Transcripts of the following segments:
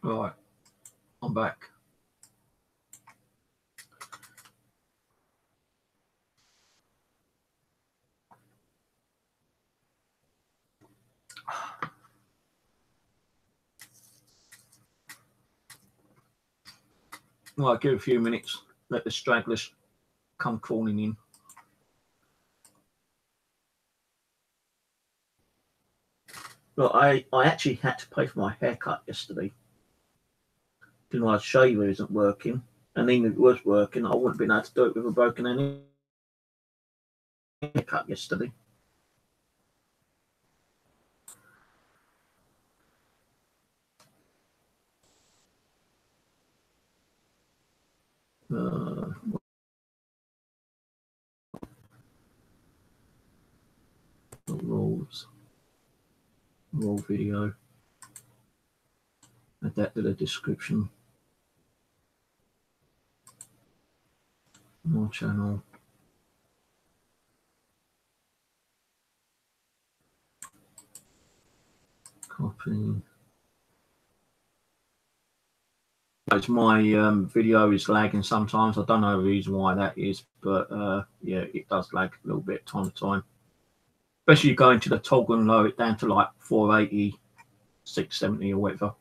Right, I'm back. Well, I'll give it a few minutes, let the stragglers come crawling in. Well, I actually had to pay for my haircut yesterday. Because my shaver isn't working. And even if it was working, I wouldn't have been able to do it with a broken haircut yesterday. Raw video. Add that to the description. My channel. Copy. My video is lagging sometimes. I don't know the reason why that is, but yeah, it does lag a little bit time to time. Especially going to the toggle and lower it down to like 480, 670 or whatever.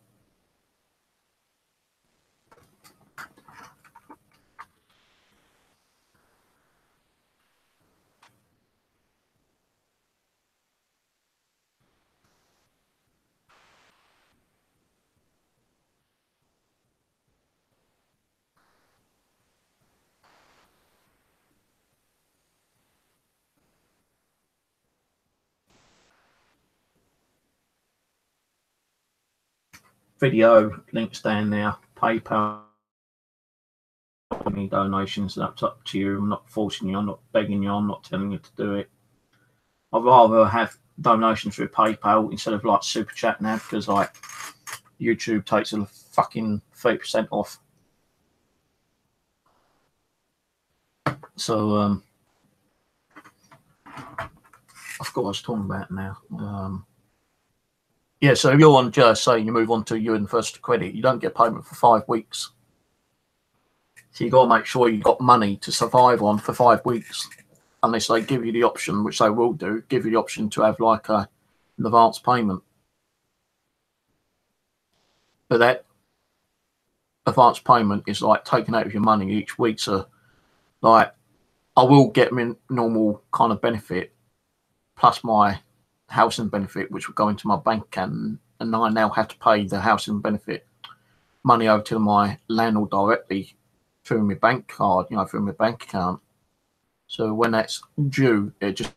Video links down there. PayPal. Any donations, that's up to you. I'm not forcing you, I'm not begging you, I'm not telling you to do it. I'd rather have donations through PayPal instead of like Super Chat now, because like YouTube takes a fucking 30% off. So I forgot what I was talking about now. Yeah, so if you're on just say you move on to Universal Credit, you don't get payment for 5 weeks. So you got to make sure you've got money to survive on for 5 weeks, unless they give you the option, which they will do, give you the option to have like an advance payment. But that advance payment is like taken out of your money each week. So like I will get my normal kind of benefit plus my housing benefit, which will go into my bank account, and I now have to pay the housing benefit money over to my landlord directly through my bank card, through my bank account. So when that's due, it just,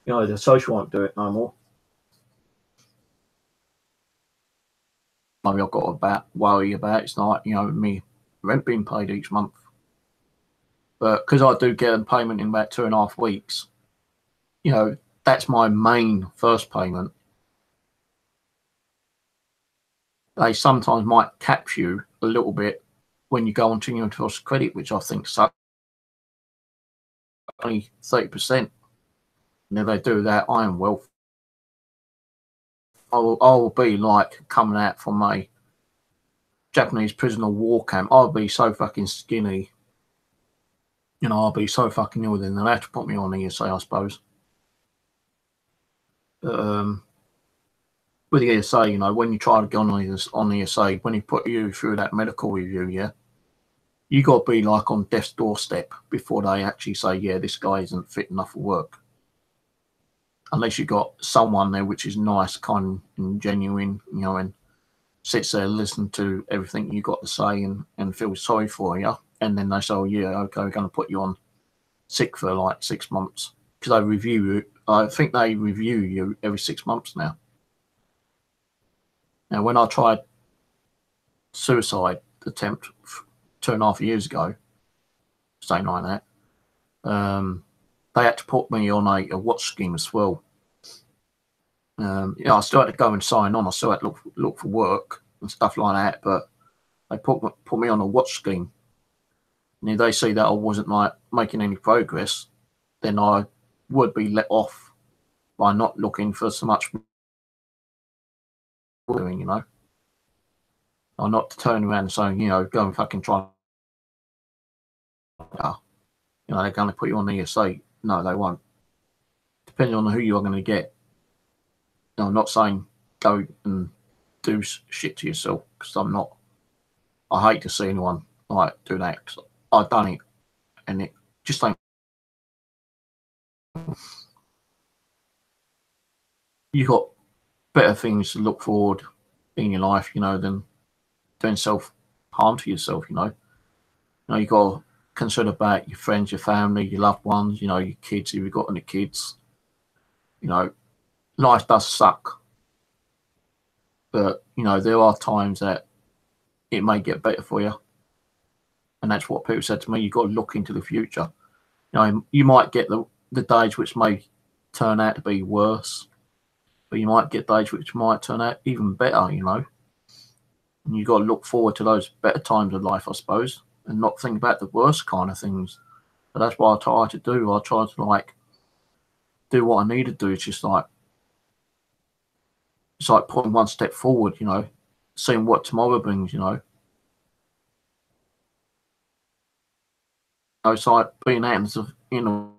the social won't do it no more. Maybe I've got to worry about it's like, me rent being paid each month. But because I do get a payment in about 2.5 weeks, that's my main first payment. They sometimes might cap you a little bit when you go onto Universal Credit, which I think sucks. Only 30%. And if they do that, I am wealthy. I will be like coming out from a Japanese prisoner war camp. I'll be so fucking skinny. I'll be so fucking ill, then they'll have to put me on ESA, I suppose. With the ESA, when you try to go on ESA, when you put you through that medical review, yeah, you got to be like on death's doorstep before they actually say, yeah, this guy isn't fit enough for work. Unless you got someone there which is nice, kind, and genuine, and sits there, listen to everything you got to say and feels sorry for you. And then they say, oh, yeah, okay, we're going to put you on sick for like 6 months. Because they review you. I think they review you every 6 months now. Now, when I tried suicide attempt 2.5 years ago, something like that, they had to put me on a watch scheme as well. I still had to go and sign on. I still had to look for work and stuff like that, but they put me on a watch scheme. And if they see that I wasn't like making any progress, then I would be let off by not looking for so much doing, you know. Or not to turn around and say, you know, go and fucking try. You know, they're going to put you on the ESA. No, they won't. Depending on who you're going to get. You know, I'm not saying go and do shit to yourself, because I'm not. I hate to see anyone like do that, because I've done it, and it just ain't. You got better things to look forward in your life, you know, than doing self-harm to yourself, you know. You know, you got to consider about your friends, your family, your loved ones, you know, your kids, if you've got any kids. You know, life does suck. But, you know, there are times that it may get better for you. And that's what people said to me. You've got to look into the future. You know, you might get the days which may turn out to be worse, but you might get days which might turn out even better, you know. And you've got to look forward to those better times of life, I suppose, and not think about the worst kind of things. But that's what I try to do. I try to, like, do what I need to do. It's just like, it's like putting one step forward, you know, seeing what tomorrow brings, you know. It's like being atoms of, you know,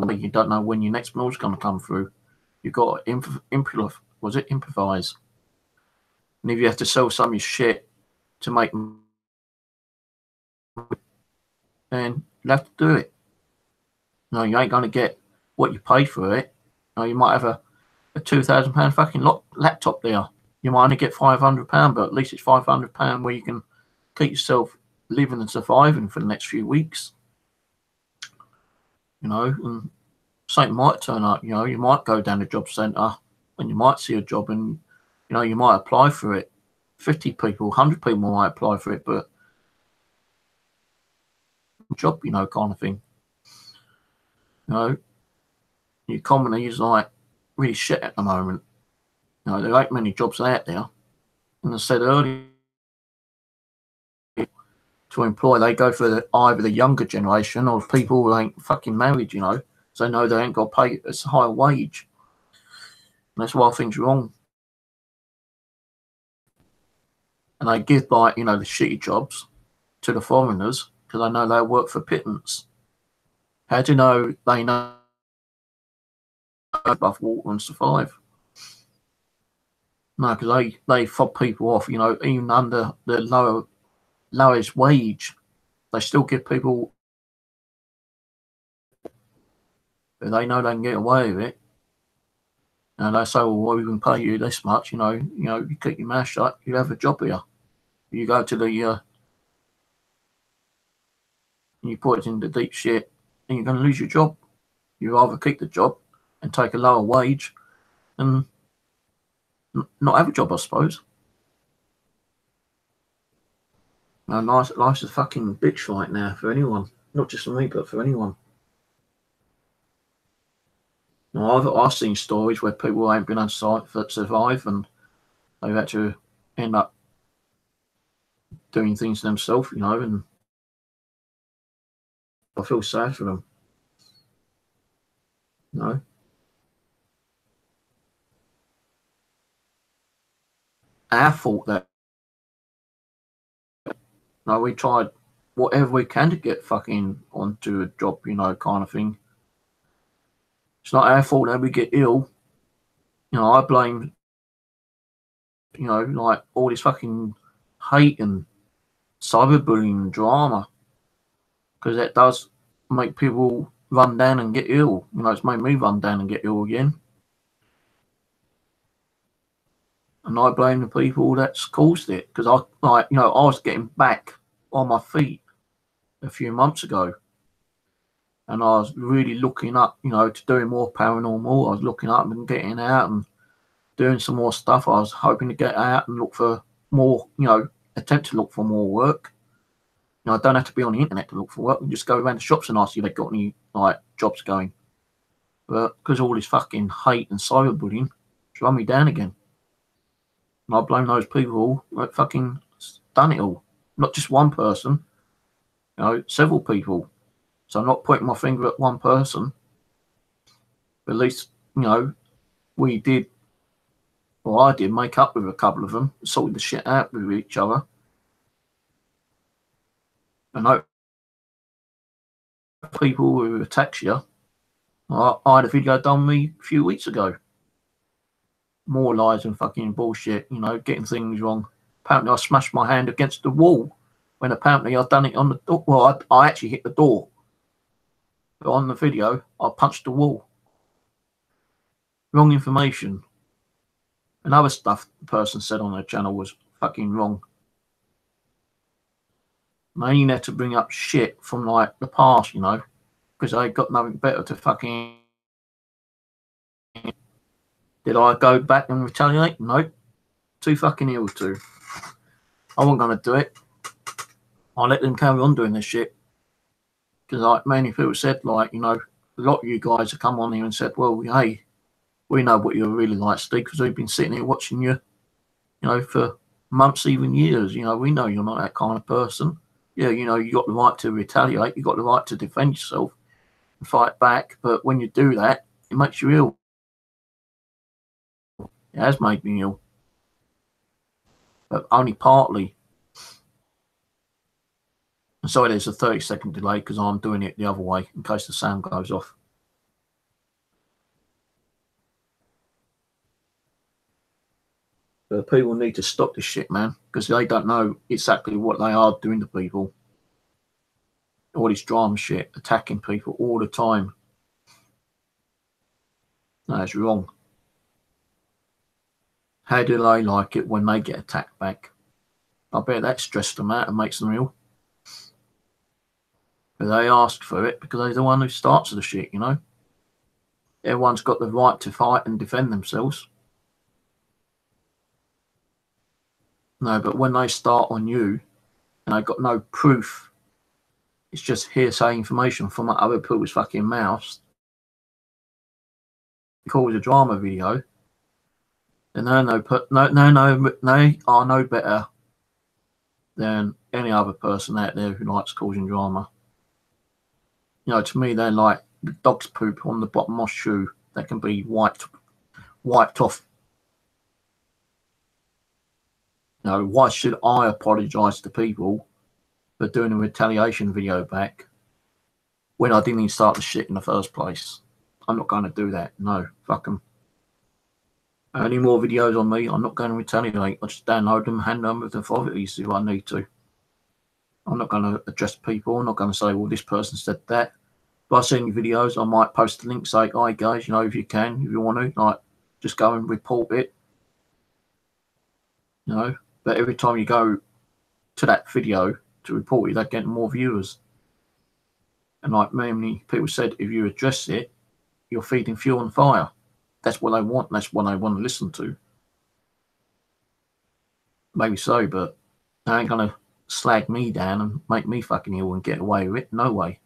you don't know when your next meal's going to come through. You've got to improvise. And if you have to sell some of your shit to make, then you have to do it. You know, you ain't going to get what you pay for it. You know, you might have a £2,000 fucking laptop there. You might only get £500, but at least it's £500 where you can keep yourself living and surviving for the next few weeks. You know, and something might turn up. You know, you might go down the job centre and you might see a job, and you know, you might apply for it. 50 people, 100 people might apply for it, but job, you know, kind of thing. You know, the economy is like really shit at the moment. You know, there ain't many jobs out there. And as I said earlier, to employ, they go for either the younger generation or people who ain't fucking married, you know, so they know they ain't got to pay a higher wage. And that's why things are wrong. And they give, like, you know, the shitty jobs to the foreigners because they know they'll work for pittance. How do you know they know above water and survive? No, because they fob people off, you know, even under the lowest wage, they still give people, but they know they can get away with it. And they say, well, we can pay you this much, you keep your mouth shut, you have a job here. You go to the, you put it in the deep shit, and you're going to lose your job. You either keep the job and take a lower wage and not have a job, I suppose. No, life's a fucking bitch right now for anyone. Not just for me, but for anyone. Now, I've seen stories where people ain't been able to survive, and they've had to end up doing things themselves, you know, and I feel sad for them. You know? Our fault that, you know, we tried whatever we can to get fucking onto a job, you know, kind of thing. It's not our fault that we get ill. You know, I blame, you know, like all this fucking hate and cyberbullying and drama, because that does make people run down and get ill. You know, it's made me run down and get ill again. And I blame the people that's caused it, because I was getting back on my feet a few months ago, and I was really looking up, you know, to doing more paranormal. I was looking up and getting out and doing some more stuff. I was hoping to get out and look for more, you know, attempt to look for more work. You know, I don't have to be on the internet to look for work. I can just go around the shops and ask if they've got any, like, jobs going. But because of all this fucking hate and cyberbullying, it's run me down again. And I blame those people that fucking done it all. Not just one person, you know, several people. So I'm not pointing my finger at one person. But at least, you know, we did Well, I did make up with a couple of them, sorted the shit out with each other. And I, people who attack you, I had a video done me a few weeks ago. More lies and fucking bullshit, you know, getting things wrong. Apparently I smashed my hand against the wall when apparently I'd done it on the door. Well, I actually hit the door. But on the video, I punched the wall. Wrong information. And other stuff the person said on their channel was fucking wrong. And they ain't had to bring up shit from like the past, you know, because they got nothing better to fucking. Did I go back and retaliate? No. Too fucking ill to. I wasn't going to do it. I let them carry on doing this shit. Because like many people said, like, you know, a lot of you guys have come on here and said, well, hey, we know what you're really like, Steve, because we've been sitting here watching you, you know, for months, even years. You know, we know you're not that kind of person. Yeah, you know, you got the right to retaliate. You got the right to defend yourself and fight back. But when you do that, it makes you ill. It has made me ill. But only partly. And sorry, there's a 30-second delay because I'm doing it the other way in case the sound goes off. But people need to stop this shit, man, because they don't know exactly what they are doing to people. All this drama shit, attacking people all the time. No, it's wrong. How do they like it when they get attacked back? I bet that stressed them out and makes them ill. But they ask for it because they're the one who starts the shit, you know? Everyone's got the right to fight and defend themselves. No, but when they start on you and they've got no proof, it's just hearsay information from other people's fucking mouths, call it a drama video, then they are no better than any other person out there who likes causing drama. You know, to me, they're like the dog's poop on the bottom of my shoe that can be wiped off. You know, why should I apologise to people for doing a retaliation video back when I didn't even start the shit in the first place? I'm not going to do that. No, fuck them. Any more videos on me, I'm not going to retaliate. I'll just download them, hand them with the authorities if I need to. I'm not going to address people. I'm not going to say, well, this person said that. If I see any videos, I might post a link, say, hi guys, you know, if you can, if you want to, like, just go and report it. You know, but every time you go to that video to report it, they're getting more viewers. And like many people said, if you address it, you're feeding fuel and fire. That's what they want. That's what they want to listen to. Maybe so, but they ain't going to slag me down and make me fucking ill and get away with it. No way.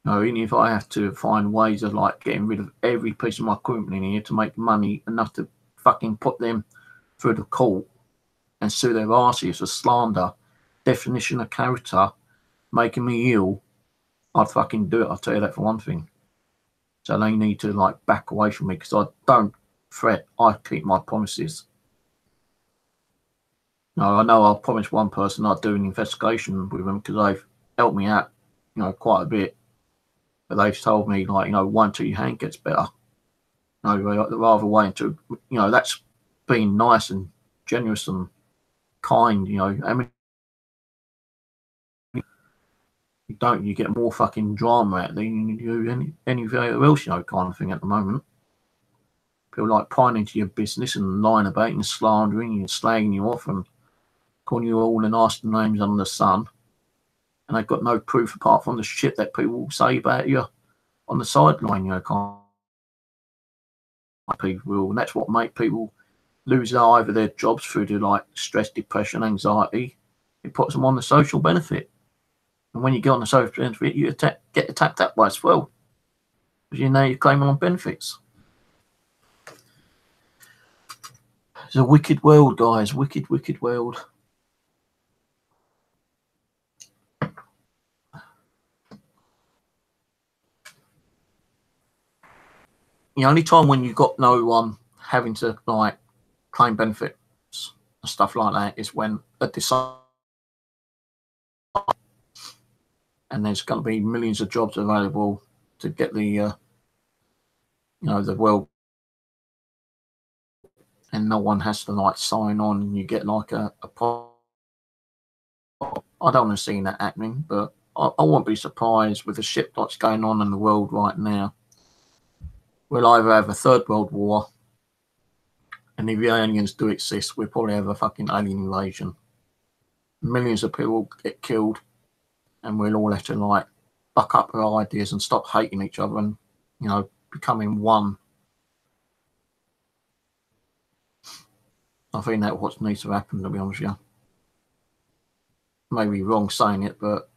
No, even if I have to find ways of like getting rid of every piece of my equipment in here to make money enough to fucking put them through the court and sue their arses for slander, definition of character, making me ill, I'd fucking do it. I'll tell you that for one thing. So they need to like back away from me because I don't threat. I keep my promises. No, I know I promised one person I'd do an investigation with them because they've helped me out, you know, quite a bit. But they've told me, like, you know, wait until your hand gets better. No, rather wait until, you know, that's being nice and generous and kind, you know. I mean, you don't, you get more fucking drama out there than you do anywhere else, you know, kind of thing at the moment. People like prying into your business and lying about you and slandering you and slagging you off and calling you all the nasty names under the sun. And they've got no proof apart from the shit that people say about you on the sideline, you know, kind of people. And that's what make people lose either their jobs through to like stress, depression, anxiety. It puts them on the social benefit. And when you get on the social benefit, you get attacked that way as well. Because you know you're claiming on benefits. It's a wicked world, guys. Wicked, wicked world. The only time when you got no having to like claim benefits and stuff like that is when and there's going to be millions of jobs available to get the you know, the world, and no one has to like sign on and you get like a I don't want to see that happening, but I won't be surprised with the shit that's going on in the world right now. We'll either have a third world war, and if the aliens do exist, we'll probably have a fucking alien invasion. Millions of people get killed, and we'll all have to like buck up our ideas and stop hating each other and, you know, becoming one. I think that's what needs to happen, to be honest with you. Maybe wrong saying it, but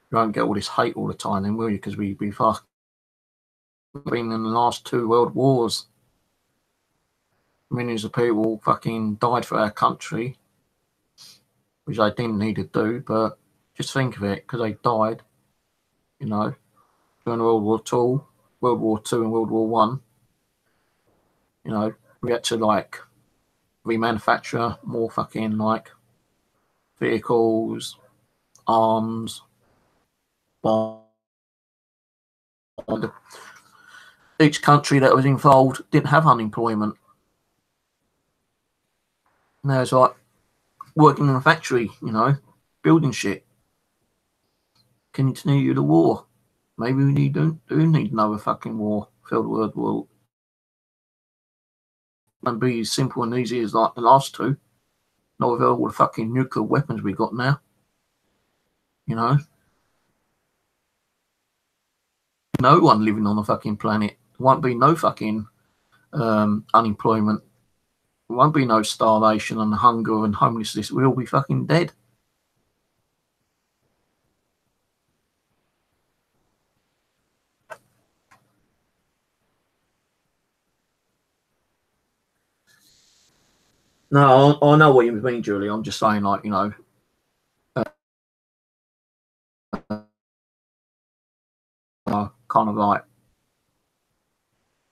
you won't get all this hate all the time then, will you? Because we've been in the last 2 world wars. Millions of people fucking died for our country, which they didn't need to do, but just think of it, because they died, you know, during World War II, World War II and World War One. You know, we had to like remanufacture more fucking like vehicles, arms, bombs. Each country that was involved didn't have unemployment. Now it's like working in a factory, you know, building shit. Continue the war. Maybe we do need another fucking war, third world war. And be as simple and easy as like the last 2. Not with all the fucking nuclear weapons we got now. You know? No one living on the fucking planet. There won't be no fucking unemployment. There won't be no starvation and hunger and homelessness. We'll all be fucking dead. No, I know what you mean, Julie. I'm just saying, like, you know, kind of like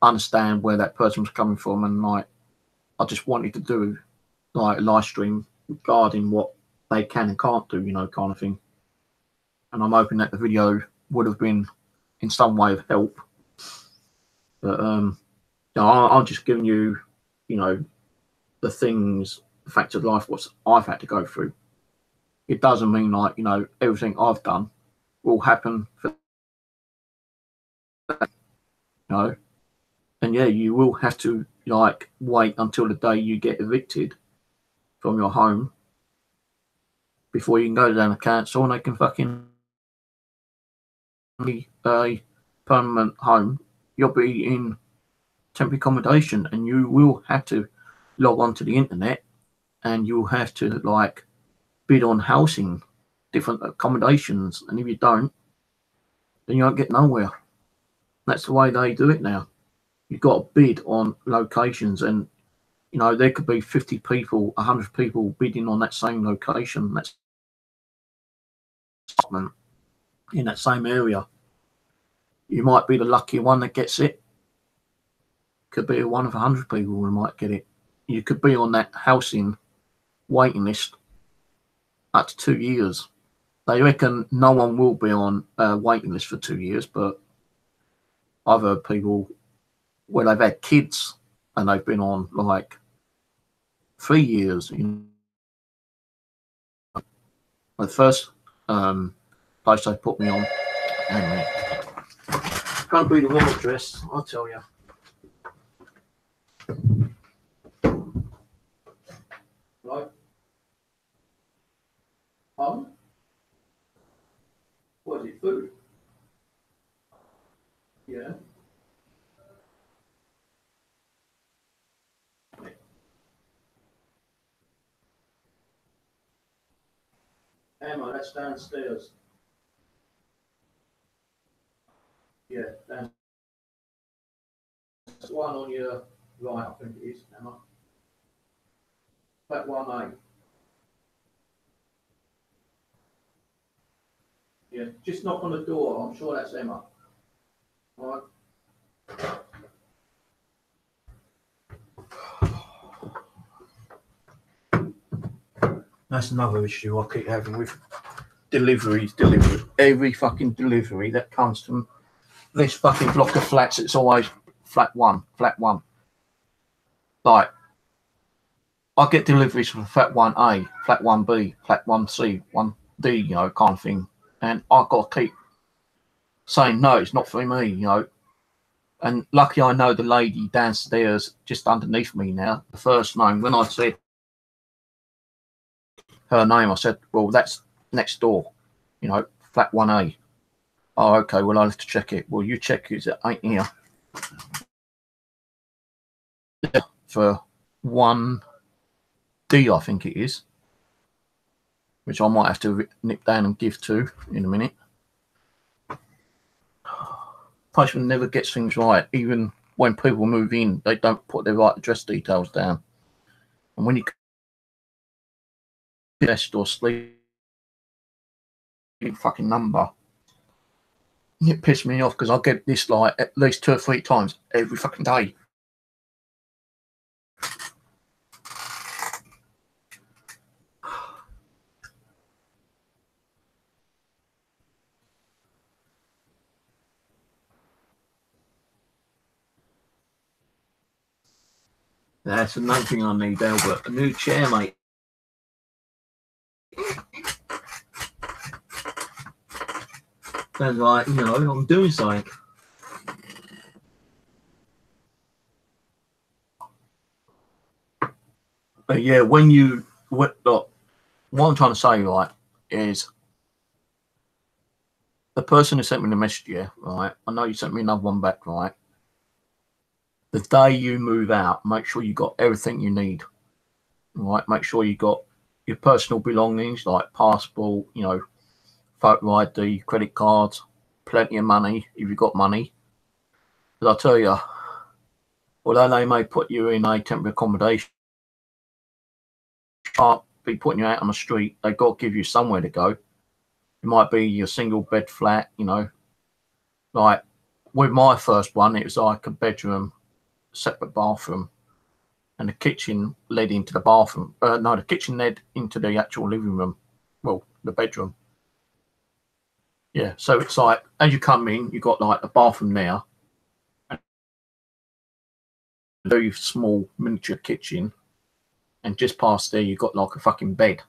understand where that person was coming from, and like I just wanted to do like a live stream regarding what they can and can't do, you know, kind of thing. And I'm hoping that the video would have been in some way of help. But you know, I'm just giving you, you know, the things, the facts of life, what I've had to go through. It doesn't mean like, you know, everything I've done will happen for that, you know. And yeah, you will have to like wait until the day you get evicted from your home before you can go down to council and they can fucking a permanent home. You'll be in temporary accommodation, and you will have to log on to the internet, and you'll have to like bid on housing, different accommodations, and if you don't, then you won't get nowhere. That's the way they do it now. You've got to bid on locations, and you know, there could be 50 people, 100 people bidding on that same location, that's in that same area. You might be the lucky one that gets it. Could be one of 100 people who might get it. You could be on that housing waiting list up to 2 years. They reckon no one will be on a waiting list for 2 years, but I've heard people where they've had kids and they've been on like 3 years. You know, the first place they put me on, hang on a minute. Can't be the wrong address, I'll tell you. Right? Pardon? What is it, food? Yeah. Emma, that's downstairs. Yeah, that's one on your right, I think it is, Emma. That 1A. Yeah, just knock on the door. I'm sure that's Emma. All right. That's another issue I keep having with deliveries. Every fucking delivery that comes from this fucking block of flats, it's always flat one. Like, I get deliveries from flat 1A, flat 1B, flat 1C, 1D, you know, kind of thing. And I've got to keep saying, no, it's not for me, you know. And lucky I know the lady downstairs just underneath me now, the first name. When I said her name, I said, well, that's next door, you know, flat 1A. Oh, okay, well, I'll have to check it. Well, you check it, it ain't here. For 1D, I think it is, which I might have to nip down and give to in a minute. Postman never gets things right. Even when people move in, they don't put their right address details down. And when you guest or sleep fucking number, it pisses me off because I get this like at least 2 or 3 times every fucking day. That's another thing I need, Albert. A new chair, mate. Sounds like, you know, I'm doing something. But yeah, when you, look, what I'm trying to say, right, is the person who sent me the message, yeah, right, I know you sent me another one back, right? The day you move out, make sure you got everything you need, right? Make sure you got your personal belongings like passport, you know, photo ID, credit cards, plenty of money if you've got money. Because I tell you, although they may put you in a temporary accommodation, can't be putting you out on the street. They've got to give you somewhere to go. It might be your single bed flat, you know. Like with my first one, it was like a bedroom, separate bathroom, and the kitchen led into the bathroom. No, the kitchen led into the actual living room. Well, the bedroom. Yeah, so it's like as you come in, you got like a bathroom there, and a very small miniature kitchen, and just past there you got like a fucking bed,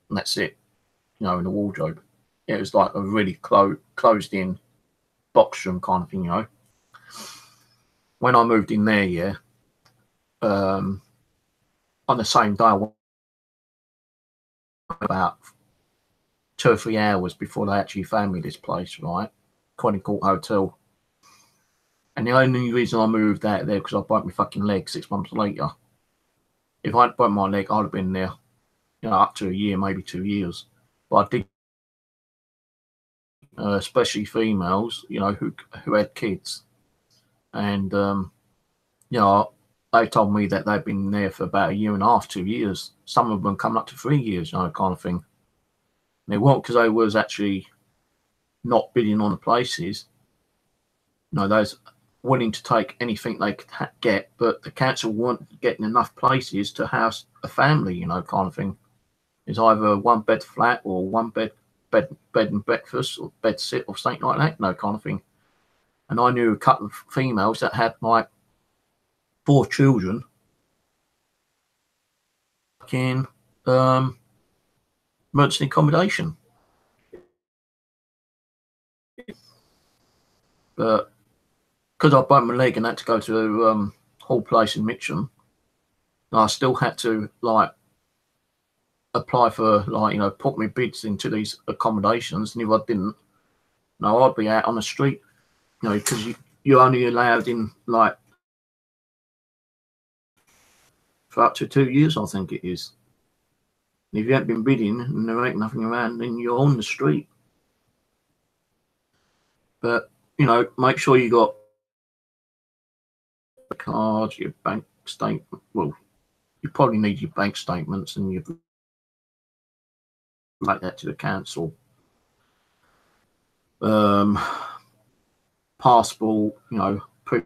and that's it. You know, in a wardrobe. It was like a really closed-in box room kind of thing, you know. When I moved in there, yeah, on the same day, I went about 2 or 3 hours before they actually found me this place, right? Conning Court Hotel. And the only reason I moved out of there because I broke my fucking leg 6 months later. If I hadn't broken my leg, I'd have been there, you know, up to a year, maybe 2 years. But I did, especially females, you know, who had kids. And, you know, they told me that they'd been there for about 1.5 years, 2 years. Some of them coming up to 3 years, you know, kind of thing. And it wasn't because they was actually not bidding on the places. No, those willing to take anything they could get, but the council weren't getting enough places to house a family, you know, kind of thing. It's either one bed flat or one bed and breakfast or bed sit or something like that, no kind of thing. And I knew a couple of females that had like 4 children in emergency accommodation. But because I broke my leg and had to go to Hall Place in Mitcham, I still had to like apply for, like, you know, put my bids into these accommodations. And if I didn't, no, I'd be out on the street, you know, because you're only allowed in like for up to 2 years, I think it is. And if you haven't been bidding and there ain't nothing around, then you're on the street. But, you know, make sure you got the cards, your bank statement. Well, you probably need your bank statements and you like that to the council. Passport, you know, proof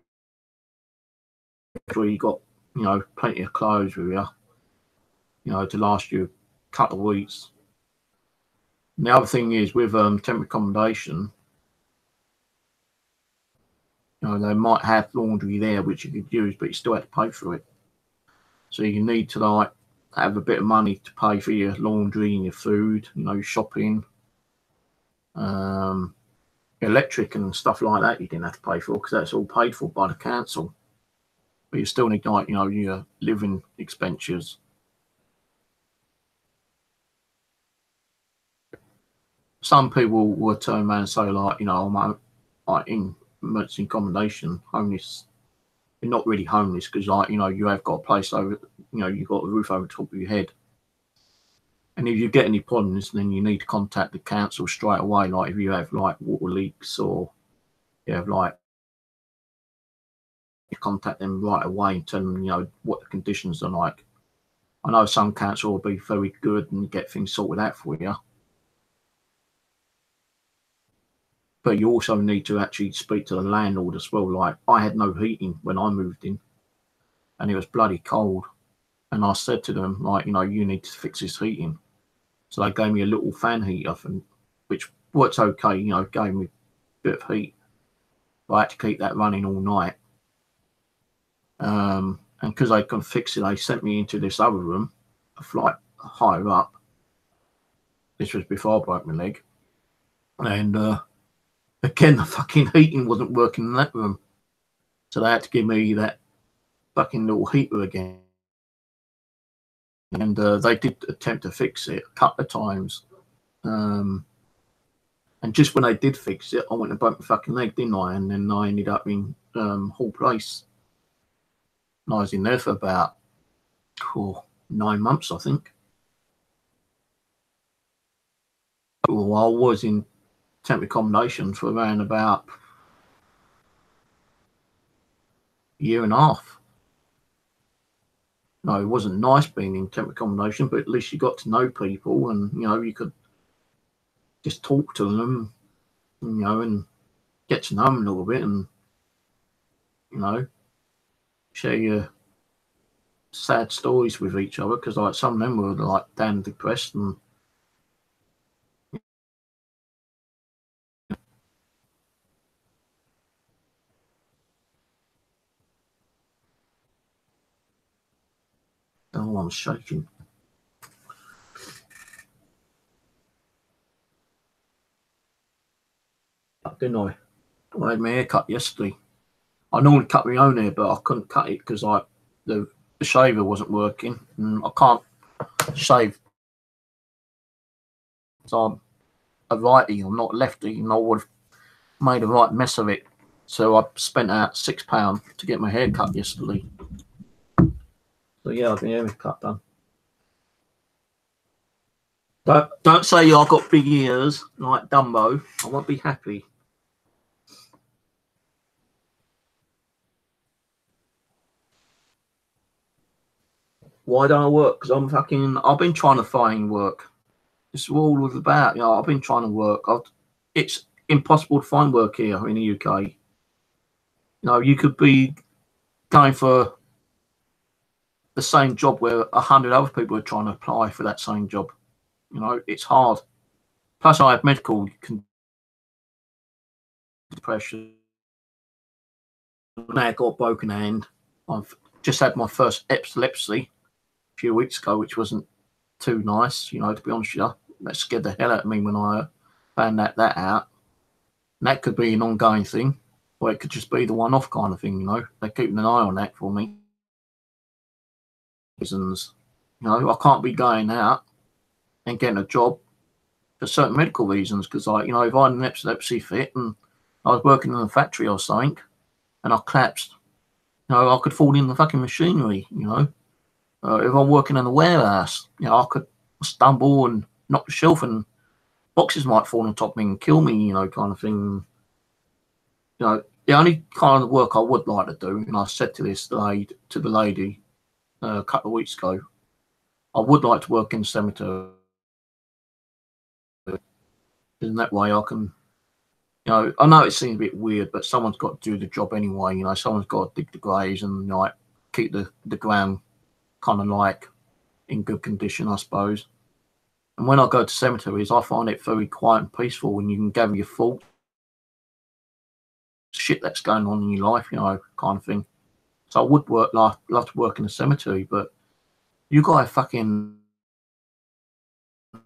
where you got, you know, plenty of clothes with you, you know, to last you couple of weeks. And the other thing is with temporary accommodation, you know, they might have laundry there which you could use, but you still have to pay for it. So you need to like have a bit of money to pay for your laundry and your food, you know, shopping, electric and stuff like that. You didn't have to pay for because that's all paid for by the council. But you still need, like, you know, your living expenses. Some people will turn around and say, like, you know, I'm like in emergency accommodation, homeless. You're not really homeless because, like, you know, you have got a place over, you know, you've got a roof over the top of your head. And if you get any problems, then you need to contact the council straight away. Like if you have like water leaks or you have like, you contact them right away and tell them, you know, what the conditions are like. I know some council will be very good and get things sorted out for you. But you also need to actually speak to the landlord as well. Like I had no heating when I moved in and it was bloody cold. And I said to them, like, you know, you need to fix this heating. So they gave me a little fan heater, which works okay, you know, gave me a bit of heat. But I had to keep that running all night. And because they couldn't fix it, they sent me into this other room, a flight higher up. This was before I broke my leg. And again, the fucking heating wasn't working in that room. So they had to give me that fucking little heater again. And they did attempt to fix it a couple of times. And just when they did fix it, I went and broke my fucking leg, didn't I? And then I ended up in Hall Place. And I was in there for about 9 months, I think. Well, I was in temporary accommodation for around about a year and a half. No, it wasn't nice being in temporary accommodation, but at least you got to know people and, you know, you could just talk to them, you know, and get to know them a little bit and, you know, share your sad stories with each other because, like, some of them were, like, damn depressed and oh, I'm shaking. Didn't I? I had my hair cut yesterday. I normally cut my own hair, but I couldn't cut it because, like, the shaver wasn't working and I can't shave. So I'm a righty, I'm not lefty, and I would have made a right mess of it. So I spent out £6 to get my hair cut yesterday. So yeah, I've been hair cut done. Don't say I've got big ears like Dumbo. I won't be happy. Why don't I work? Because I've been trying to find work. It's all it was about. You know, I've been trying to work. It's impossible to find work here in the UK. You know, you could be going for the same job where 100 other people are trying to apply for that same job. You know, it's hard. Plus, I have medical depression. Now I've got a broken hand. I've just had my first epilepsy a few weeks ago, which wasn't too nice, you know, to be honest with you. That scared the hell out of me when I found that out. And that could be an ongoing thing, or it could just be the one-off kind of thing, you know. They're keeping an eye on that for me. Reasons, you know, I can't be going out and getting a job for certain medical reasons because, like, you know, if I had an epilepsy fit and I was working in a factory or something and I collapsed, you know, I could fall in the fucking machinery, you know. If I'm working in a warehouse, you know, I could stumble and knock the shelf and boxes might fall on top of me and kill me, you know, kind of thing. You know, the only kind of work I would like to do, and I said to the lady a couple of weeks ago, I would like to work in the cemetery. In that way I can, you know, I know it seems a bit weird, but someone's got to do the job anyway, you know, someone's got to dig the graves and, like, keep the ground kind of like in good condition, I suppose. And when I go to cemeteries, I find it very quiet and peaceful, and you can gather your thoughts, shit that's going on in your life, you know, kind of thing. So I would love to work in a cemetery, but you got to fucking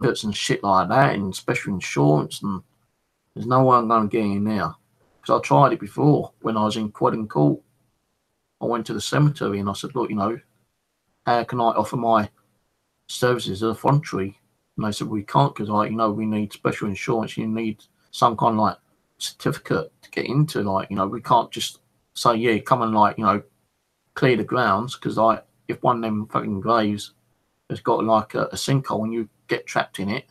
and shit like that, and special insurance, and there's no way I'm going to get in there. Because I tried it before when I was in court. I went to the cemetery and I said, look, you know, how can I offer my services as a voluntary? And they said, we can't, because, like, you know, we need special insurance. You need some kind of, like, certificate to get into, like, you know, we can't just say, yeah, come and, like, you know, clear the grounds, because, like, if one of them fucking graves has got, like, a sinkhole and you get trapped in it,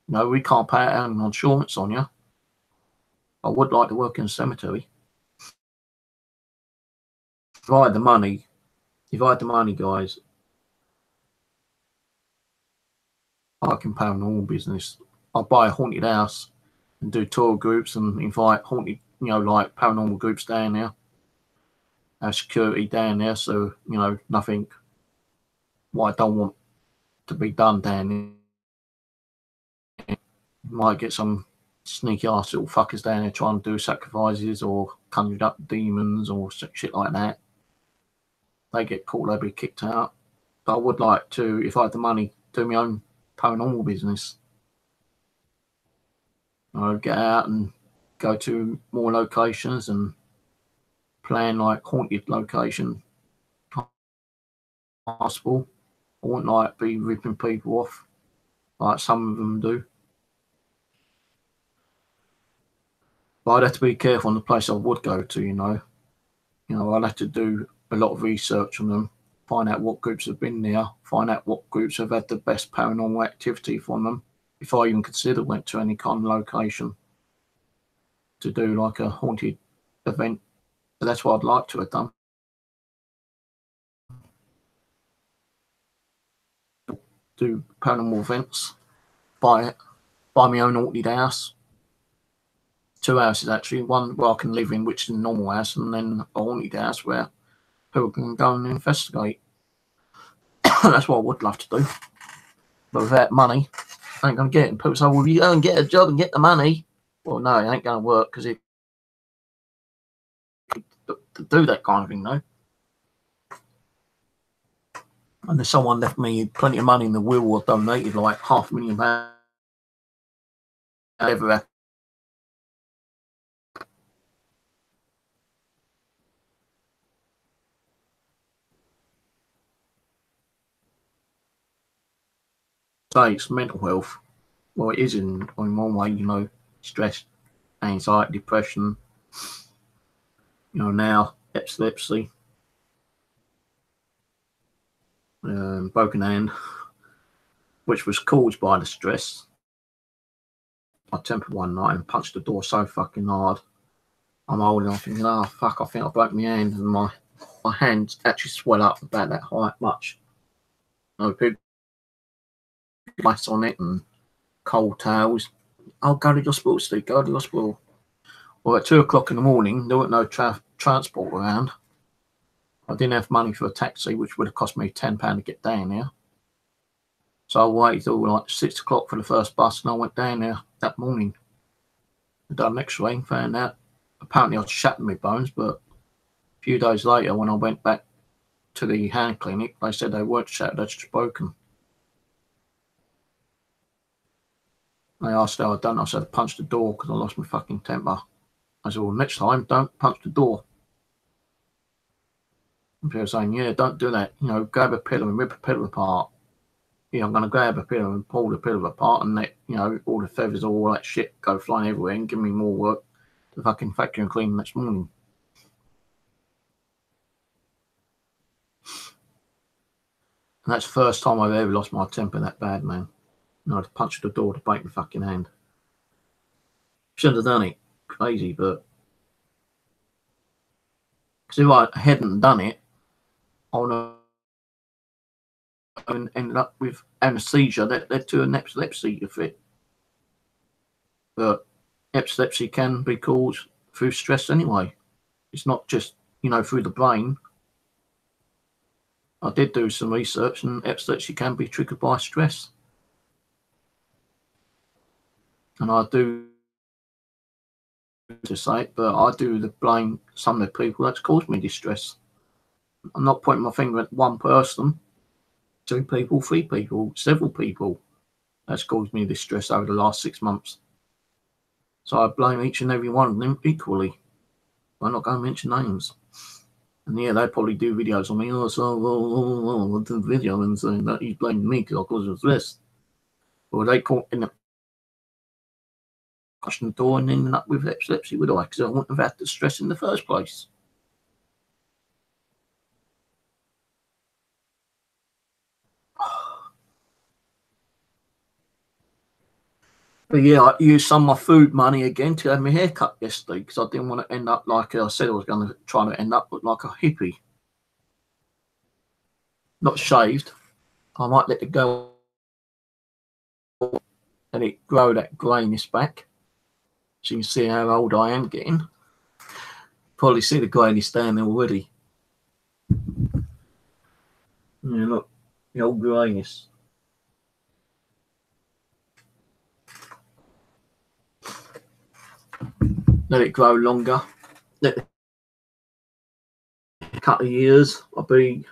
you know, we can't pay out an insurance on you. I would like to work in a cemetery. If I had the money, guys, I can paranormal business. I'll buy a haunted house and do tour groups and invite haunted, you know, like paranormal groups down there. Have security down there, so, you know, nothing what I don't want to be done down there. Might get some sneaky ass little fuckers down there trying to do sacrifices or conjured up demons or shit like that. They get caught, they'll be kicked out. But I would like to, if I had the money, do my own paranormal business. I'd get out and go to more locations and plan like haunted location possible. I wouldn't like be ripping people off like some of them do. But I'd have to be careful on the place I would go to, you know. You know, I'd have to do a lot of research on them, find out what groups have been there, find out what groups have had the best paranormal activity from them, if I even consider went to any kind of location to do like a haunted event. But that's what I'd like to have done. Do paranormal events, buy my own haunted house. 2 houses actually, one where I can live in, which is a normal house, and then a haunted house where people can go and investigate. That's what I would love to do. But without money, I ain't going to get it. And people say, well, you go and get a job and get the money. Well, no, it ain't going to work, because to do that kind of thing, though. And there's someone left me plenty of money in the will or donated like £500,000. Ever say it's mental health. Well, it is in one way, you know, stress, anxiety, depression, you know, now epilepsy, broken hand, which was caused by the stress. I tempered one night and punched the door so fucking hard. I'm holding on thinking, oh fuck, I think I broke my hand, and my hand actually swelled up about that height much. You know, people ice on it and cold towels. I'll go to the hospital, Steve, go to the hospital. Well, at 2 o'clock in the morning, there wasn't no transport around. I didn't have money for a taxi, which would have cost me £10 to get down there. So I waited till like 6 o'clock for the first bus, and I went down there that morning. I done an x-ray and found out apparently I'd shattered my bones, but a few days later when I went back to the hand clinic, they said they weren't shattered, they're just broken. They asked how I'd done. I said I punched the door because I lost my fucking temper. I said, well, next time, don't punch the door. And people were saying, yeah, don't do that. You know, grab a pillow and rip a pillow apart. Yeah, I'm going to grab a pillow and pull the pillow apart and let, you know, all the feathers, all that shit go flying everywhere and give me more work to fucking vacuum clean next morning. And that's the first time I've ever lost my temper that bad, man. You know, I'd punched the door to break my fucking hand. Shouldn't have done it. Crazy, but because if I hadn't done it, I would have ended up with anesthesia that led to an epilepsy fit. But epilepsy can be caused through stress anyway. It's not just, you know, through the brain. I did do some research, and epilepsy can be triggered by stress. and I do to say it, but I do blame some of the people that's caused me distress. I'm not pointing my finger at one person, 2 people, 3 people, several people that's caused me distress over the last 6 months. So I blame each and every one of them equally. I'm not going to mention names. And yeah, they probably do videos on me. Oh, so I'll do a video and saying that he's blaming me because I caused this. Or they caught in the pushing the door and ending up with epilepsy, would I? Because I wouldn't have had the stress in the first place. But yeah, I used some of my food money again to have my hair cut yesterday because I didn't want to end up like I said I was going to try to end up look like a hippie. Not shaved. I might let it go and it grow that greyness back. So you can see how old I am getting. Probably see the greyness down there already. Yeah, look, the old greyness. Let it grow longer. Let it a couple of years, I'll be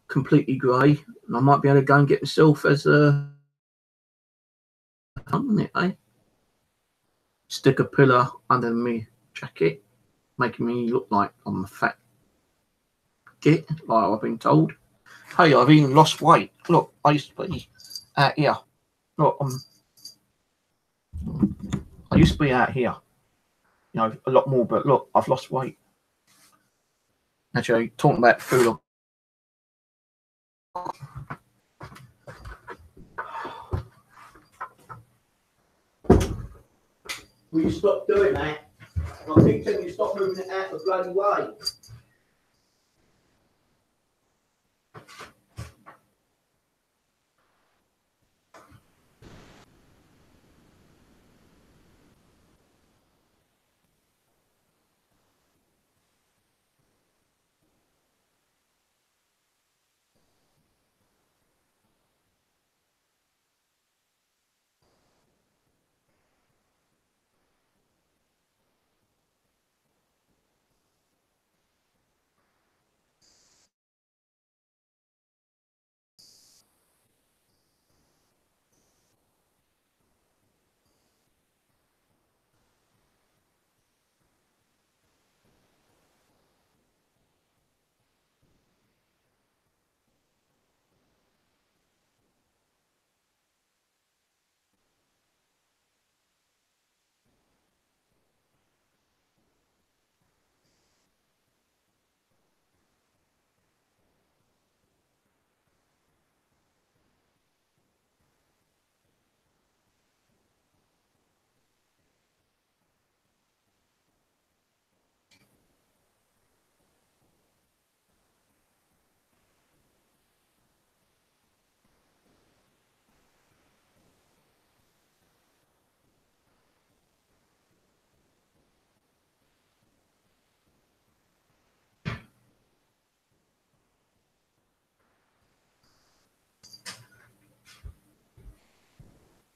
completely grey, and I might be able to go and get myself as a stick a pillar under my jacket, making me look like I'm a fat git, like I've been told. Hey, I've even lost weight. Look, I used to be out here. Look, I used to be out here, you know, a lot more, but look, I've lost weight. Actually, talking about food, will you stop doing that? I keep telling you stop moving it out the bloody way.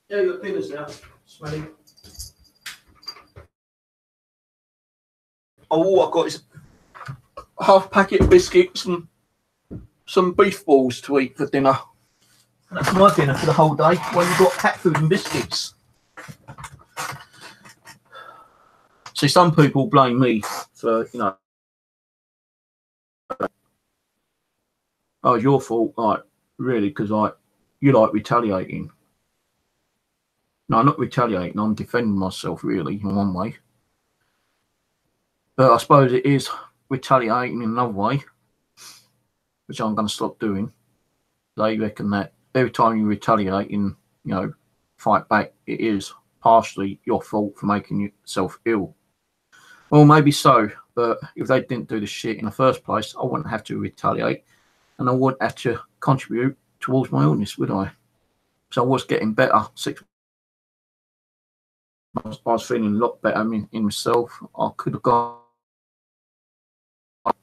Yeah, you got pillars now, smelly. All I've got is a half packet of biscuits and some beef balls to eat for dinner. That's my dinner for the whole day when you've got cat food and biscuits. See, some people blame me for, you know, oh, it's your fault, like, really, because you like retaliating. No, I'm not retaliating, I'm defending myself, really, in one way. But I suppose it is retaliating in another way, which I'm going to stop doing. They reckon that every time you retaliate and, you know, fight back, it is partially your fault for making yourself ill. Well, maybe so, but if they didn't do the shit in the first place, I wouldn't have to retaliate, and I wouldn't have to contribute towards my illness, would I? So I was getting better. 6 months, I was feeling a lot better in myself. I could have got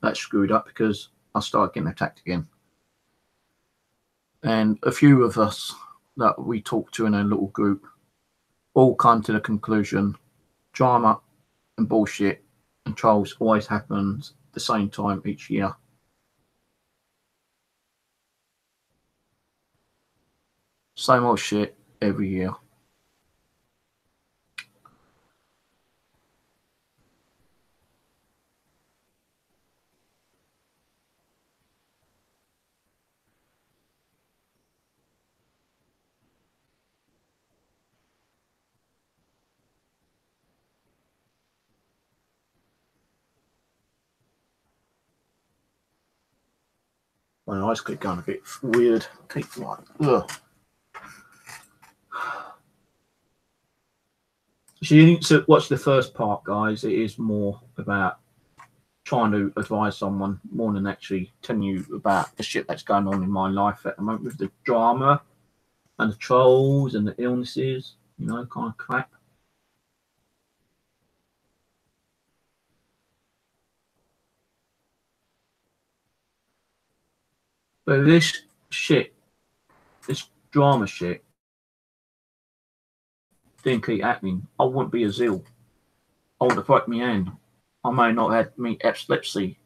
that screwed up because I started getting attacked again. And a few of us that we talked to in a little group all come to the conclusion drama and bullshit and trolls always happens the same time each year. Same old shit every year. My eyes keep going a bit weird. Keep like, ugh. So you need to watch the first part, guys. It is more about trying to advise someone more than actually telling you about the shit that's going on in my life at the moment with the drama and the trolls and the illnesses, you know, kind of crap. But this shit, this drama shit, didn't keep happening, I wouldn't be as ill. I would have broke my hand. I may not have had me epilepsy,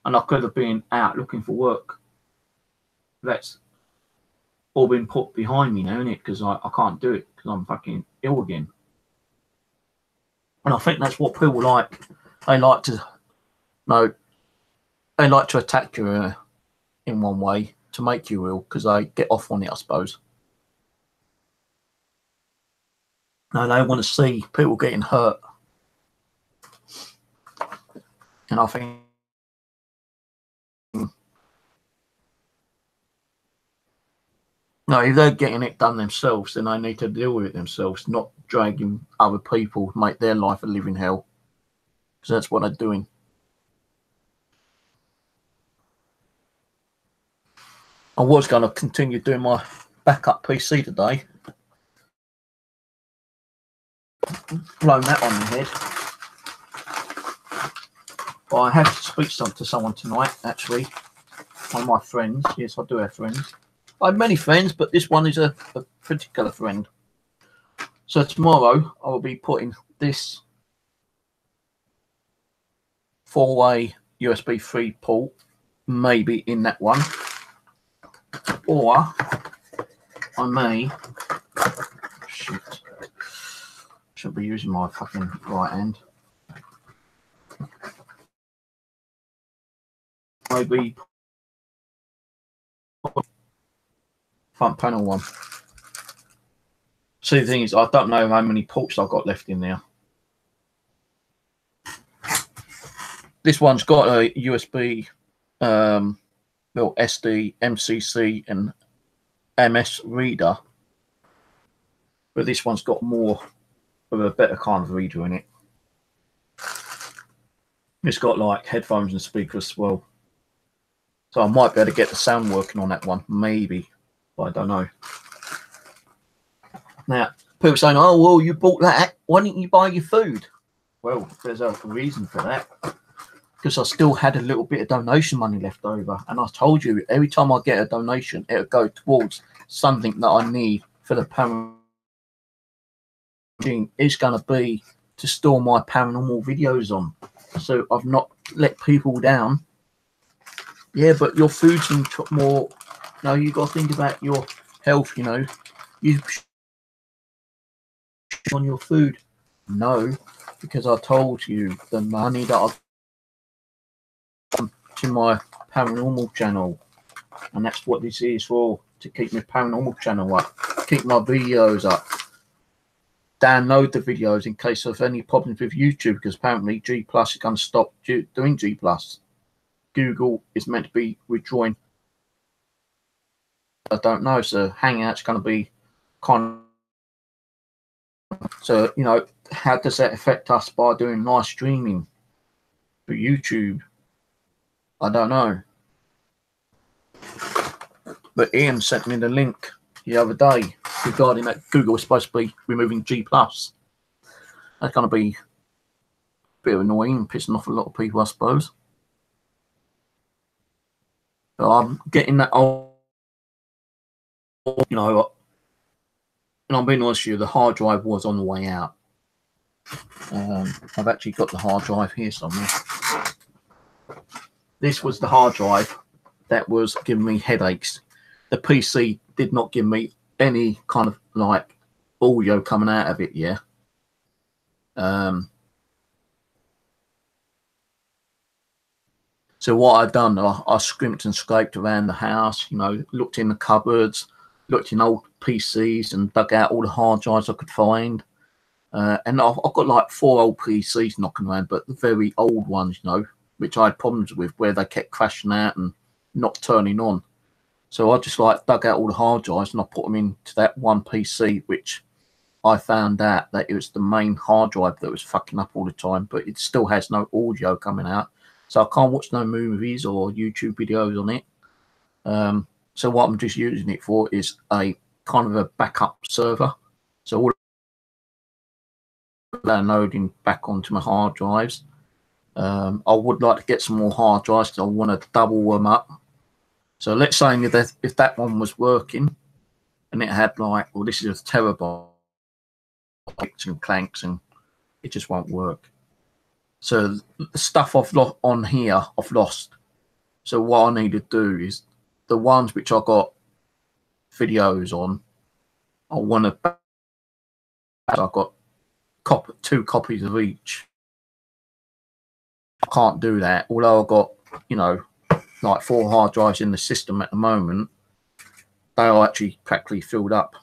and I could have been out looking for work. That's all been put behind me now, isn't it? Because I can't do it because I'm fucking ill again. And I think that's what people like. They like to, no, they like to attack you in one way to make you ill because they get off on it, I suppose. No, they want to see people getting hurt. And I think no, if they're getting it done themselves, then they need to deal with it themselves, not dragging other people, make their life a living hell. Because that's what they're doing. I was going to continue doing my backup PC today. Blown that on the head. But I have to speak to someone tonight, actually. One of my friends. Yes, I do have friends. I have many friends, but this one is a particular friend. So tomorrow I will be putting this 4-way USB 3 port maybe in that one. Or I may, shit, should be using my fucking right hand. Maybe front panel one. See, the thing is, I don't know how many ports I've got left in there. This one's got a USB, well, SD, MCC, and MS reader, but this one's got more of a better kind of reader in it. It's got like headphones and speakers as well, so I might be able to get the sound working on that one, maybe, but I don't know. Now, people saying, "Oh, well, you bought that. Why didn't you buy your food?" Well, there's a reason for that. Because I still had a little bit of donation money left over. And I told you, every time I get a donation, it'll go towards something that I need for the paranormal. It's going to be to store my paranormal videos on. So I've not let people down. Yeah, but your food's more... No, you got to think about your health, you know. You on your food. No, because I told you the money that I've to my paranormal channel, and that's what this is for, to keep my paranormal channel up, keep my videos up, download the videos in case of any problems with YouTube, because apparently G Plus is going to stop doing G Plus. Google is meant to be withdrawing. I don't know, so Hangout's going to be kind of, so you know, how does that affect us by doing live streaming for YouTube? I don't know. But Ian sent me the link the other day regarding that Google is supposed to be removing G+. That's going to be a bit annoying and pissing off a lot of people, I suppose. But I'm getting that old, you know, And I'm being honest with you, the hard drive was on the way out. I've actually got the hard drive here somewhere. This was the hard drive that was giving me headaches. The PC did not give me any kind of like audio coming out of it, yeah. So what I've done, I scrimped and scraped around the house, you know, looked in the cupboards, looked in old PCs and dug out all the hard drives I could find. And I've got like 4 old PCs knocking around, but the very old ones, you know, which I had problems with, where they kept crashing out and not turning on. So I just like dug out all the hard drives and I put them into that one PC, which I found out that it was the main hard drive that was fucking up all the time, but it still has no audio coming out. So I can't watch no movies or YouTube videos on it. So what I'm just using it for is a kind of a backup server. So all downloading back onto my hard drives. I would like to get some more hard drives because I want to double them up. So let's say if that one was working and it had like, well, this is a terabyte and clanks and it just won't work. So the stuff I've lost on here, I've lost. So what I need to do is the ones which I got videos on, I want to. I've got 2 copies of each. I can't do that. Although I've got, you know, like 4 hard drives in the system at the moment, they are actually practically filled up.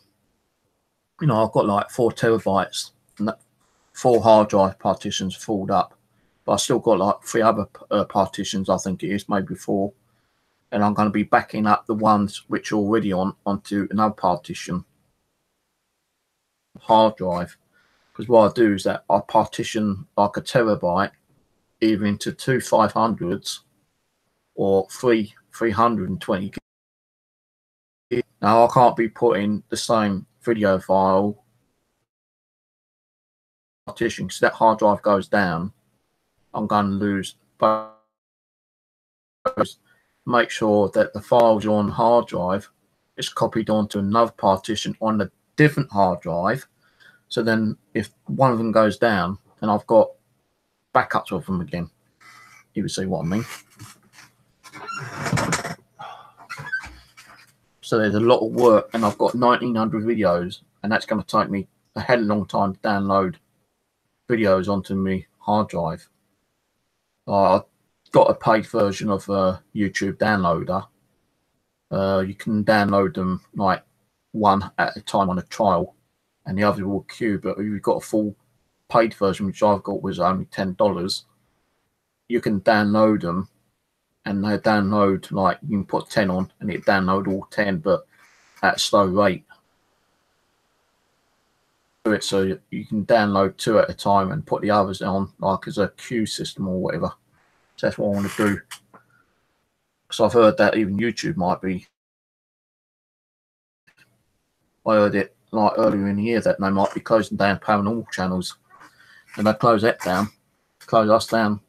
You know, I've got like 4 terabytes and 4 hard drive partitions filled up. But I still got like 3 other partitions, I think it is, maybe 4. And I'm going to be backing up the ones which are already onto another partition hard drive. Because what I do is that I partition like a terabyte either into 2 500s or 3 320 gig. Now I can't be putting the same video file partition because that hard drive goes down. I'm going to lose both. Make sure that the files on hard drive is copied onto another partition on a different hard drive. So then if one of them goes down, then I've got backups of them again. You would see what I mean. So there's a lot of work and I've got 1900 videos and that's going to take me a hell of a long time to download videos onto my hard drive. I've got a paid version of YouTube downloader. You can download them like one at a time on a trial and the other will queue, but if you've got a full paid version, which I've got was only $10, you can download them and they download, like you can put 10 on and it download all 10 but at a slow rate. So you can download 2 at a time and put the others on like as a queue system or whatever. So that's what I want to do. So I've heard that even YouTube might be. I heard it like earlier in the year that they might be closing down paranormal channels. And they close that down, close us down,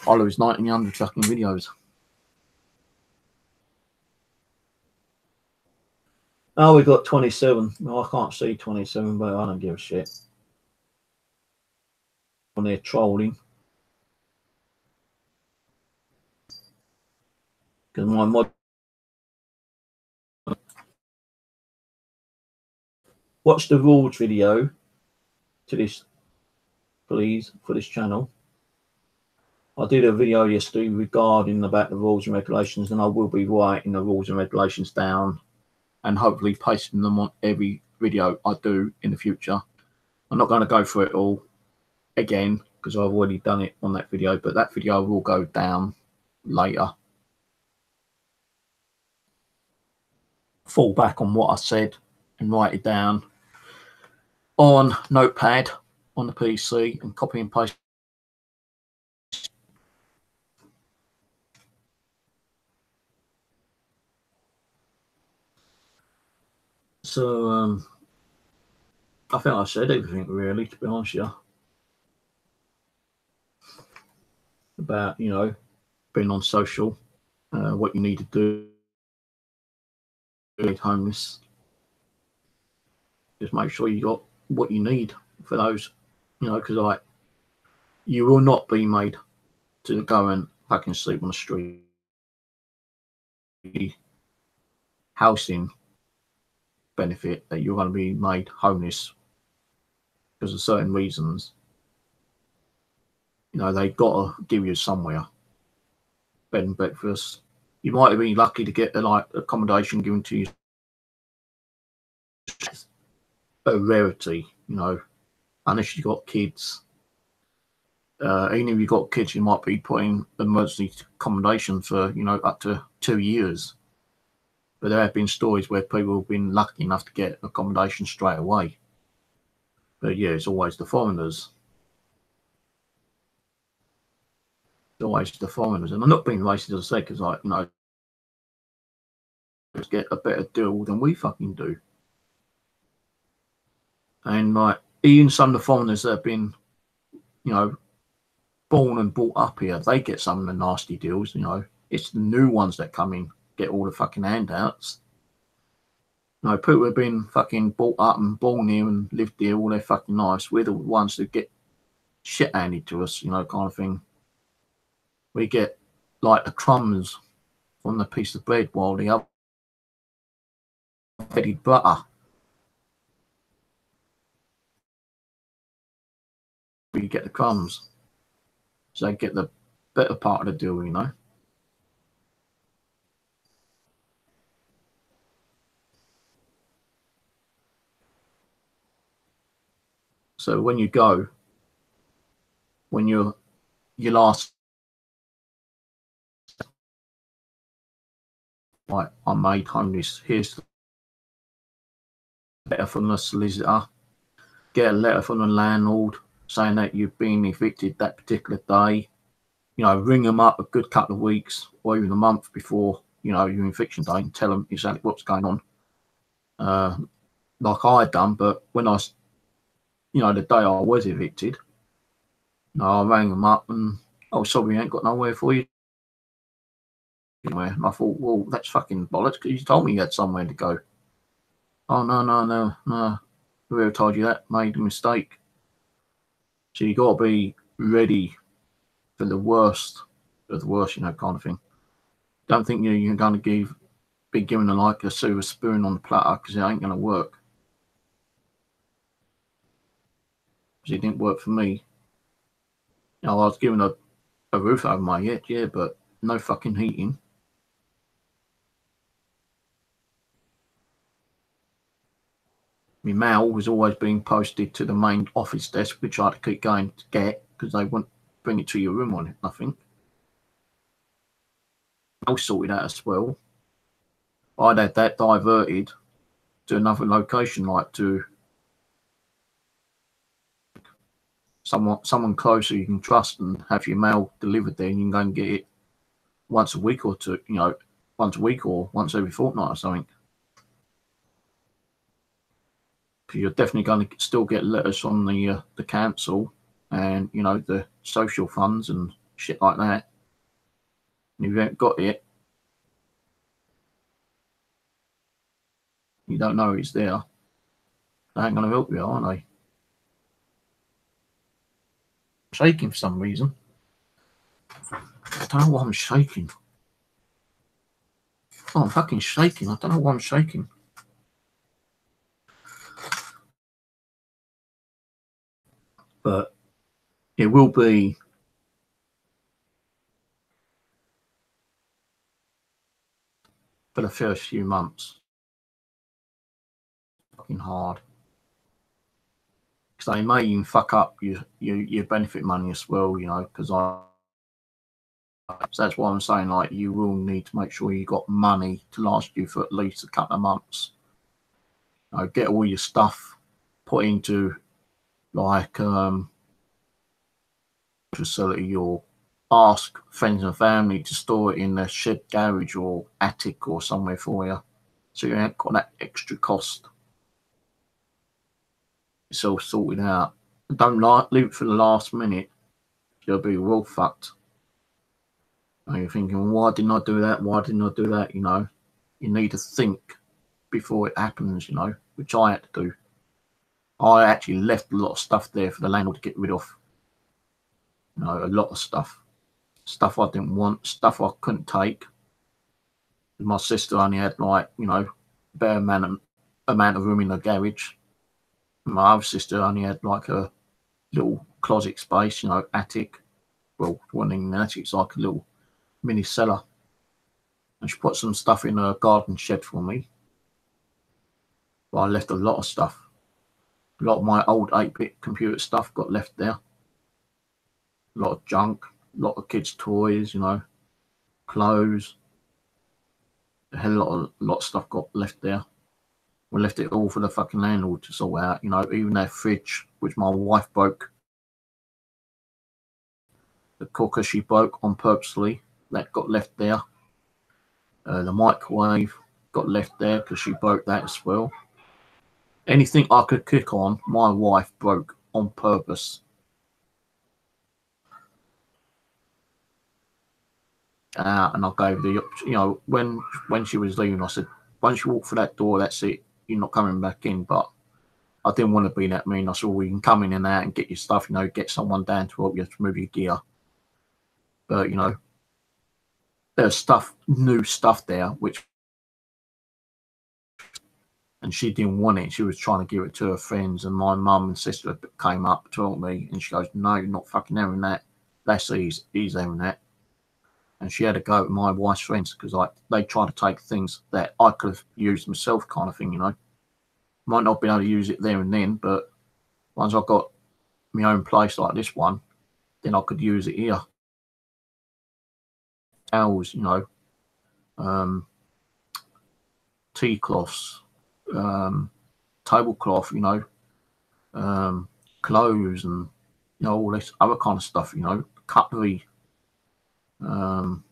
I lose 1900 fucking videos. Oh, we got 27. Well, I can't see 27, but I don't give a shit. On there trolling. Because my mod. Watch the rules video to this, please, for this channel. I did a video yesterday regarding about the rules and regulations, and I will be writing the rules and regulations down and hopefully pasting them on every video I do in the future. I'm not going to go through it all again because I've already done it on that video, but that video will go down later. Fall back on what I said and write it down on Notepad on the PC and copy and paste. So I think I said everything really, to be honest with you, about, you know, being on social, what you need to do, homeless. Just make sure you got what you need for those, you know, because like you will not be made to go and fucking sleep on the street. Housing benefit that you're going to be made homeless because of certain reasons. You know, they've got to give you somewhere, bed and breakfast. You might be lucky to get like accommodation given to you. A rarity, you know, unless you've got kids. Even if you've got kids, you might be putting emergency accommodation for, you know, up to 2 years. But there have been stories where people have been lucky enough to get accommodation straight away. But yeah, it's always the foreigners. It's always the foreigners. And I'm not being racist, as I say, because, like, you know, let's get a better deal than we fucking do. And, like, even some of the foreigners that have been, you know, born and brought up here, they get some of the nasty deals, you know. It's the new ones that come in, get all the fucking handouts. You know, people have been fucking brought up and born here and lived here all their fucking lives. We're the ones that get shit handed to us, you know, kind of thing. We get like the crumbs from the piece of bread while the other headed butter. We get the crumbs. So they get the better part of the deal, you know. So when you go, when you're your last, like, I'm made homeless, here's the letter from the solicitor, get a letter from the landlord saying that you've been evicted that particular day. You know, ring them up a good couple of weeks or even a month before, you know, your eviction day and tell them exactly what's going on. Like I had done, but when I, you know, the day I was evicted, you know, I rang them up and, oh, sorry, we ain't got nowhere for you. And I thought, well, that's fucking bollocks because you told me you had somewhere to go. Oh, no. Whoever told you that made a mistake. So you got to be ready for the worst of the worst, you know, kind of thing. Don't think you're going to be given like a silver spoon on the platter because it ain't going to work. Because it didn't work for me. You know, I was given a roof over my head, yeah, but no fucking heating. My mail was always being posted to the main office desk, which I had to keep going to get because they wouldn't bring it to your room on it, nothing. I was sorted out as well. I'd had that diverted to another location, like to someone closer you can trust and have your mail delivered there, and you can go and get it once a week or two, you know, once a week or once every fortnight or something. Because you're definitely going to still get letters from the council and, you know, the social funds and shit like that. And if you haven't got it, you don't know it's there. They ain't going to help you, are they? I'm shaking for some reason. I don't know why I'm shaking. Oh, I'm fucking shaking. I don't know why I'm shaking. But it will be for the first few months fucking hard. Because they may even fuck up your benefit money as well, you know, because so that's why I'm saying, like, you will need to make sure you got money to last you for at least a couple of months. You know, get all your stuff put into like facility, or ask friends and family to store it in a shed garage or attic or somewhere for you, so you ain't got that extra cost. It's all sorted out. Don't leave it for the last minute. You'll be well fucked. And you're thinking, why didn't I do that? Why didn't I do that? You know, you need to think before it happens, you know, which I had to do. I actually left a lot of stuff there for the landlord to get rid of. You know, a lot of stuff. Stuff I didn't want, stuff I couldn't take. My sister only had, like, you know, a bare amount of room in the garage. My other sister only had like a little closet space, you know, attic. Well, one in the attic, it's like a little mini cellar. And she put some stuff in her garden shed for me. But I left a lot of stuff. A lot of my old 8-bit computer stuff got left there. A lot of junk, a lot of kids' toys, you know, clothes. A hell of a lot of stuff got left there. We left it all for the fucking landlord to sort out, you know, even their fridge, which my wife broke. The cooker she broke on purposely, that got left there. The microwave got left there because she broke that as well. Anything I could cook on, my wife broke on purpose. And I gave the, you know, when she was leaving, I said, once you walk through that door, that's it. You're not coming back in. But I didn't want to be that mean. I said, well, you can come in and out and get your stuff, you know, get someone down to help you to move your gear. But, you know, there's stuff, new stuff there, which, and she didn't want it. She was trying to give it to her friends, and my mum and sister came up to help me, and she goes, no, you're not fucking having that. That's he's having that. And she had to go with my wife's friends because, like, they tried to take things that I could have used myself, kind of thing, you know. Might not be able to use it there and then, but once I got my own place like this one, then I could use it here. Towels, you know, tea cloths, tablecloth, you know, clothes, and, you know, all this other kind of stuff, you know, cutlery, and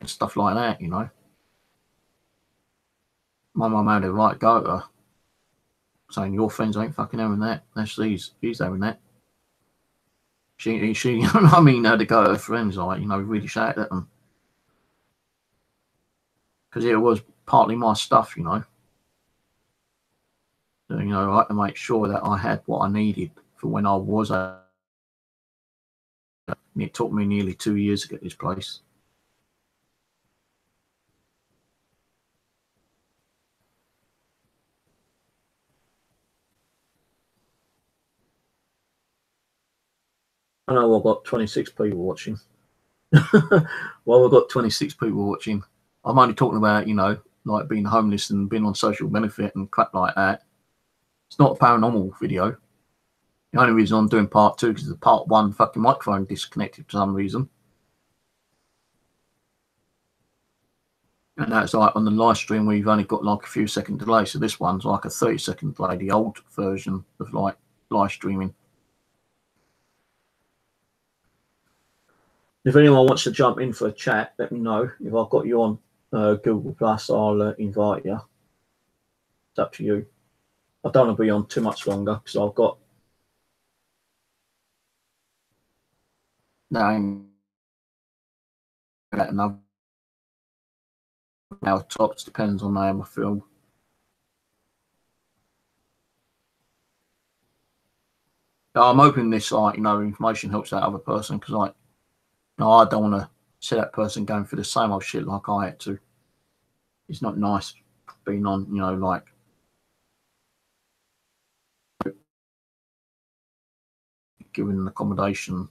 stuff like that, you know. My mum had a right go at her, saying, your friends ain't fucking having that. That's he's having that. She I mean, had to go at her friends, like, you know, really shouted at them. Because it was partly my stuff, you know. So, you know, I had to make sure that I had what I needed for when I was at. And it took me nearly 2 years to get this place. I know I've got 26 people watching. Well, I've got 26 people watching. I'm only talking about, you know, like being homeless and being on social benefit and crap like that. It's not a paranormal video. The only reason I'm doing part 2 is the part 1 fucking microphone disconnected for some reason. And that's like on the live stream where you've only got like a few second delay. So this one's like a 30-second delay, the old version of like live streaming. If anyone wants to jump in for a chat, let me know. If I've got you on Google Plus, I'll invite you. It's up to you. I don't want to be on too much longer because I've got another hour tops, depends on how I feel. I'm hoping this, like, you know, information helps that other person, because, like, you know, I don't want to see that person going through the same old shit like I had to. It's not nice being on, you know, like, given an accommodation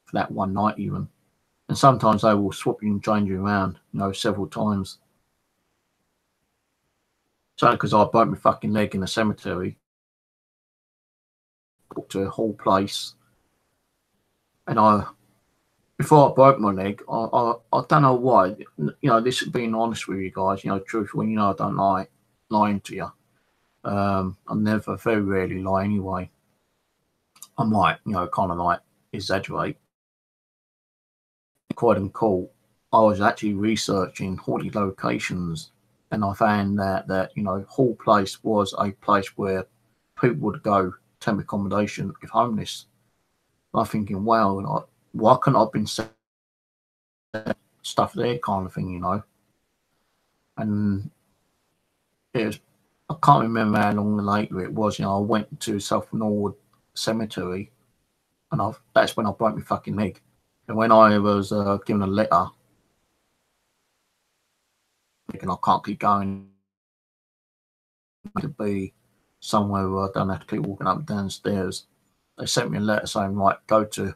for that one night even. And sometimes they will swap you and change you around, you know, several times. So because I broke my fucking leg in the cemetery, to a whole place, and before I broke my leg, I don't know why, you know, this is being honest with you guys, you know, truthfully, you know, I don't like lying to you. I never, very rarely lie anyway. I might, you know, kind of like exaggerate. Quite cool. I was actually researching haunted locations, and I found that you know, Hall Place was a place where people would go temp accommodation if homeless. I'm thinking, wow, like, why couldn't I have been stuff there, kind of thing, you know? and it was, I can't remember how long later it was. You know, I went to South Norwood Cemetery, and that's when I broke my fucking leg. And when I was given a letter, thinking I can't keep going, to be somewhere where I don't have to keep walking up and down stairs. They sent me a letter saying, right, go to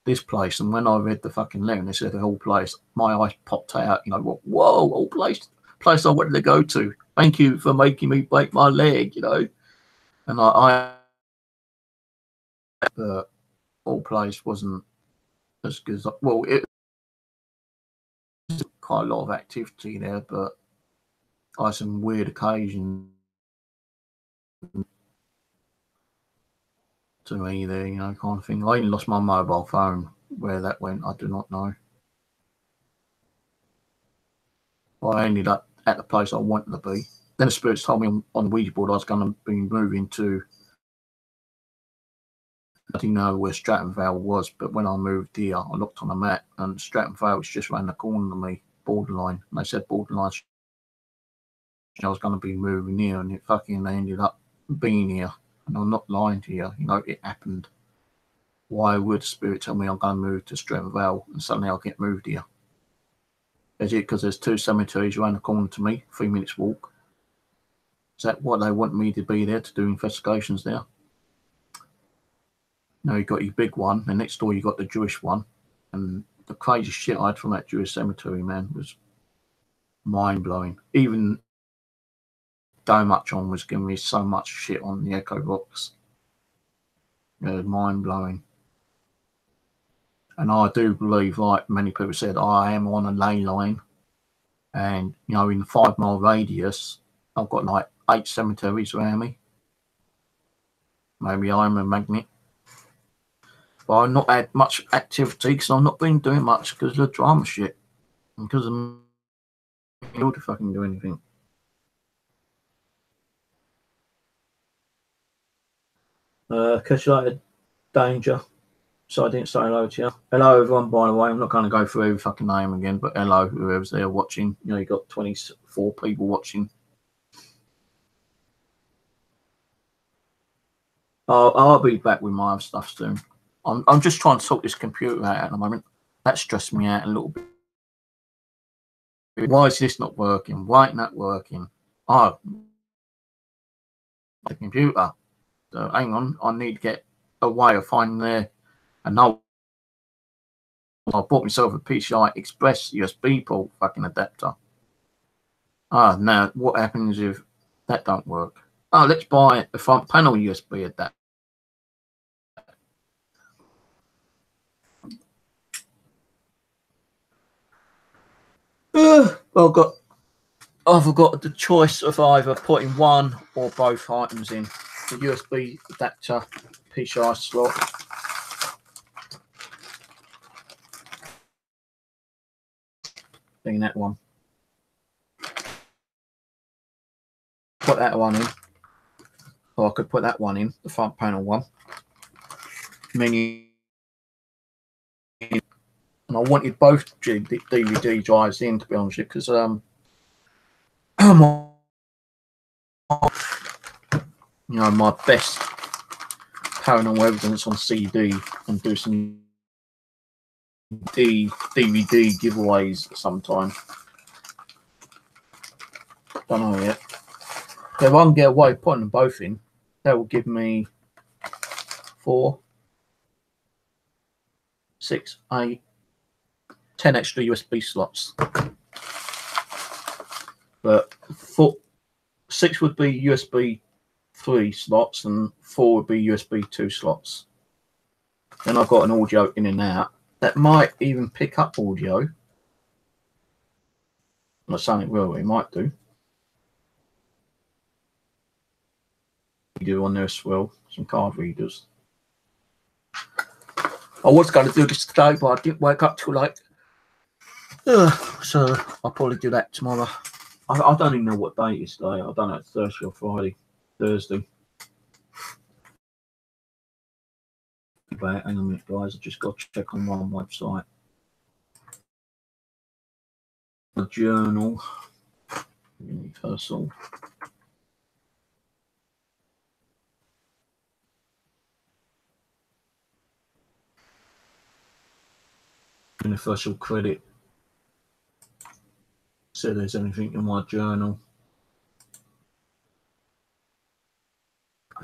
this place. And when I read the fucking letter and they said the whole place, my eyes popped out. You know, whoa, whole place I wanted to go to. Thank you for making me break my leg, you know. And the whole place wasn't as good as, well, it was quite a lot of activity there, but I had some weird occasions to me there, you know, kind of thing. I even lost my mobile phone. Where that went, I do not know. I ended up at the place I wanted to be. Then the spirits told me on the Ouija board I was going to be moving to, I didn't know where Stratton Vale was, but when I moved here, I looked on the map and Stratton Vale was just around the corner of me, borderline. And they said borderline, I was going to be moving here, and it fucking ended up being here. And I'm not lying to you, you know, it happened. Why would Spirit tell me I'm going to move to Stratton Vale and suddenly I'll get moved here? Is it because there's 2 cemeteries around the corner to me, 3 minutes walk? Is that what they want me to be there to do investigations there? Now you got your big one, and next door you got the Jewish one. And the crazy shit I had from that Jewish cemetery, man, was mind-blowing. Even Much on was giving me so much shit on the Echo Box. It was mind-blowing. And I do believe, like many people said, I am on a ley line. And, you know, in the 5-mile radius, I've got like 8 cemeteries around me. Maybe I'm a magnet. But I've not had much activity because I've not been doing much because of the drama shit. And because I'm not able to fucking do anything. Catch you later, Danger. So I didn't say hello to you. Hello, everyone, by the way. I'm not going to go through every fucking name again, but hello, whoever's there watching. You know, you got 24 people watching. I'll be back with my other stuff soon. I'm just trying to sort this computer out at the moment. That stressed me out a little bit. Why is this not working? Why ain't that working? Oh, the computer. So hang on, I need to get a way of finding another. I bought myself a PCI Express USB port fucking adapter. Now what happens if that don't work? Let's buy a front panel USB adapter. Well, I've got the choice of either putting one or both items in. The USB adapter PCI slot. Being that one. Put that one in. Or I could put that one in, the front panel one. Menu. And I wanted both DVD drives in, to be honest with you, because you know, my best paranormal evidence on CD and do some DVD giveaways sometime. Don't know yet. If I can get away putting them both in, that will give me 4, 6, 8, 10 extra USB slots. But 6 would be USB 3 slots and 4 would be USB 2 slots. Then I've got an audio in and out that might even pick up audio. I'm not saying it will, it might do. On there as well, some card readers. I was going to do this today, but I didn't wake up too late. So I'll probably do that tomorrow. I don't even know what day it is today. I don't know if it's Thursday or Friday. Thursday. Hang on a minute, guys. I just got to check on my website. The journal. Universal. Universal credit. So there's anything in my journal.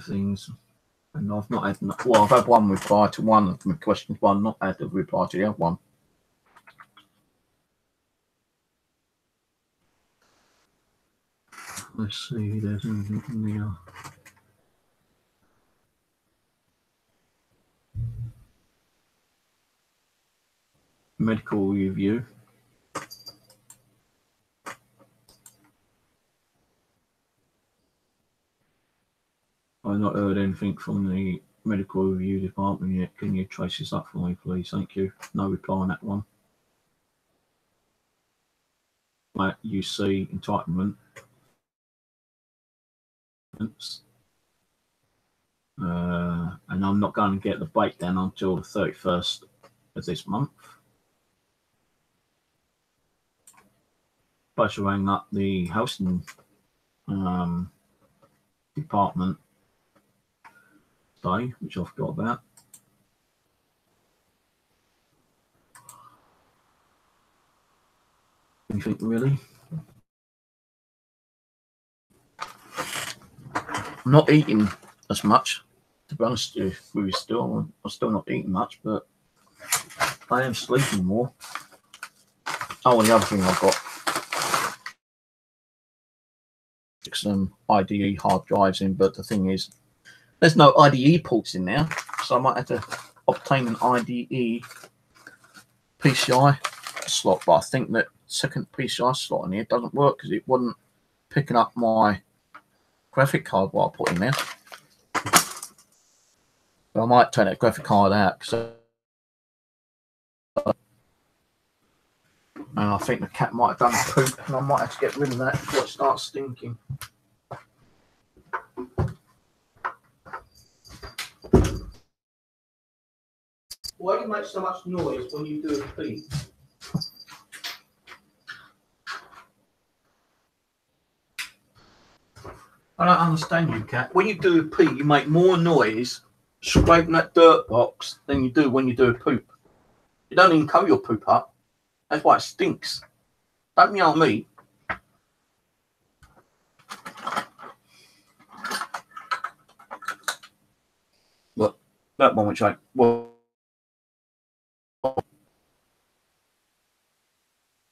Things. And I've not had, well, I've had one reply to one of my questions, but I've not had a reply to the other one. Let's see, there's anything in there. Medical review. I've not heard anything from the medical review department yet. Can you trace this up for me, please? Thank you. No reply on that one. Right, UC entitlement. And I'm not going to get the breakdown until the 31st of this month. But I rang up the housing department today, which I forgot about. Anything really? I'm not eating as much, to be honest with you. I'm still not eating much, but I am sleeping more. Oh, and the other thing I've got some IDE hard drives in, but the thing is, there's no IDE ports in there, so I might have to obtain an IDE PCI slot. But I think that second PCI slot in here doesn't work because it wasn't picking up my graphic card what I put in there. So I might turn that graphic card out because and I think the cat might have done a poop, and I might have to get rid of that before it starts stinking. Why do you make so much noise when you do a pee? I don't understand you, cat. When you do a pee, you make more noise scraping that dirt box than you do when you do a poop. You don't even cover your poop up. That's why it stinks. Don't yell at me. Look, that one which I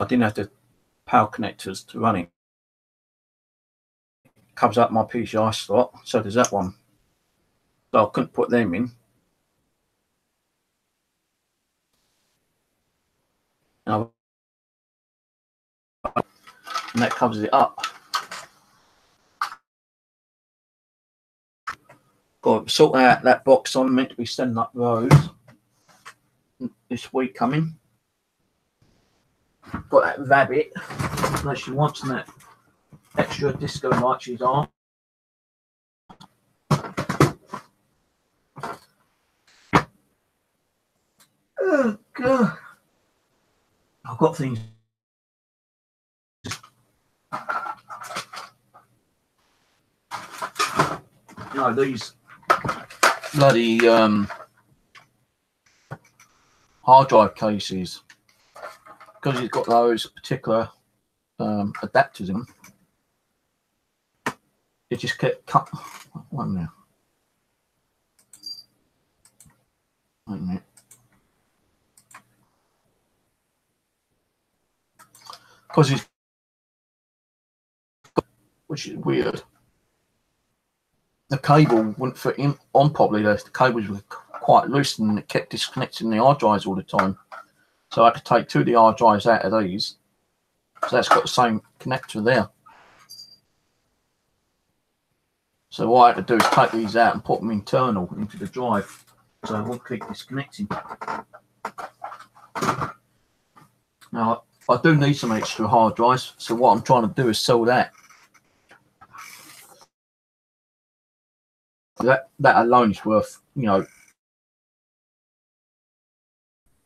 didn't have the power connectors to run it. Covers up my PCI slot, so does that one. So I couldn't put them in. And that covers it up. Got to sort out that box I'm meant to be sending up the road this week coming. Got that rabbit. No, she wants that extra disco light she's on. Oh God. I've got things. You know, these bloody hard drive cases, because it's got those particular adapters in them, it just kept cut. One now. Wait a minute. Because it's, which is weird. The cable wouldn't fit in on properly. The cables were quite loose and it kept disconnecting the hard drives all the time. So I had to take two of the hard drives out of these. So that's got the same connector there. So what I had to do is take these out and put them internal into the drive. So it won't keep disconnecting. Now I do need some extra hard drives. So what I'm trying to do is sell that. That alone is worth, you know,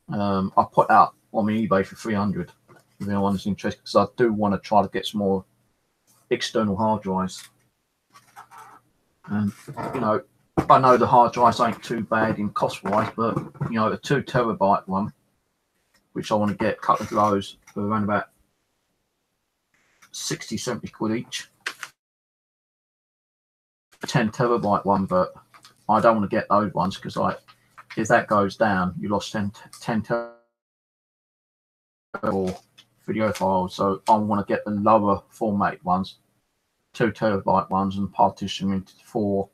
I put out on my eBay for 300 if anyone's interested, because I do want to try to get some more external hard drives. And you know, I know the hard drives ain't too bad in cost wise, but you know, a 2 terabyte one, which I want to get a couple of those for around about 60-70 quid each. A 10 terabyte one, but I don't want to get those ones because like if that goes down, you lost 10 terabyte or video files. So I want to get the lower format ones, 2 terabyte ones, and partition into 4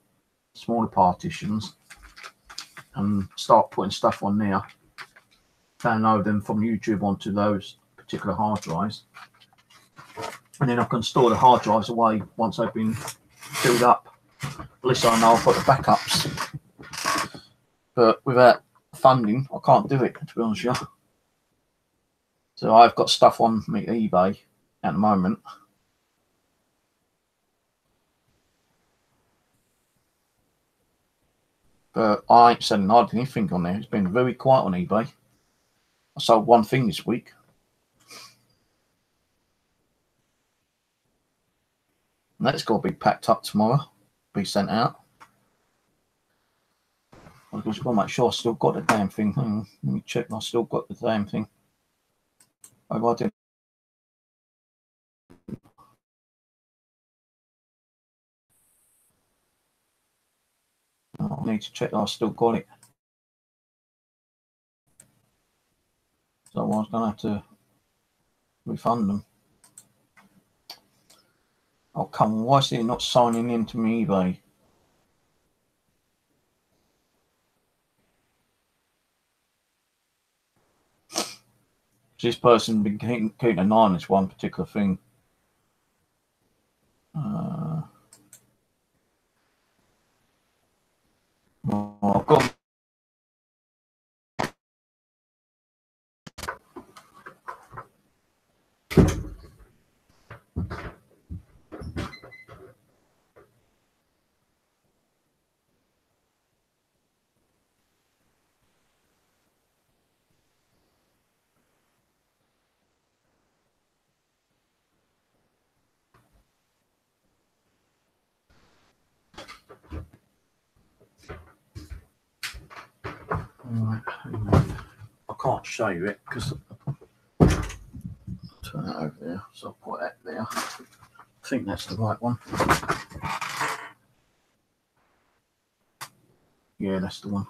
smaller partitions and start putting stuff on there, download them from YouTube onto those particular hard drives, and then I can store the hard drives away once they've been filled up. At least I know I've got the backups. But without funding, I can't do it, to be honest with you. So I've got stuff on my eBay at the moment. But I ain't selling hardly anything on there. It's been very quiet on eBay. I sold one thing this week. And that's got to be packed up tomorrow, be sent out. I've just got to make sure I still got the damn thing. Let me check. I still got the damn thing. Oh, I didn't. I need to check that I still got it. So I was going to have to refund them. Oh, come on. Why is it not signing into me eBay? This person been keeping an eye on this one particular thing. Well, I've got. Right, I can't show you it because turn that over there, so I'll put that there. I think that's the right one. Yeah, that's the one.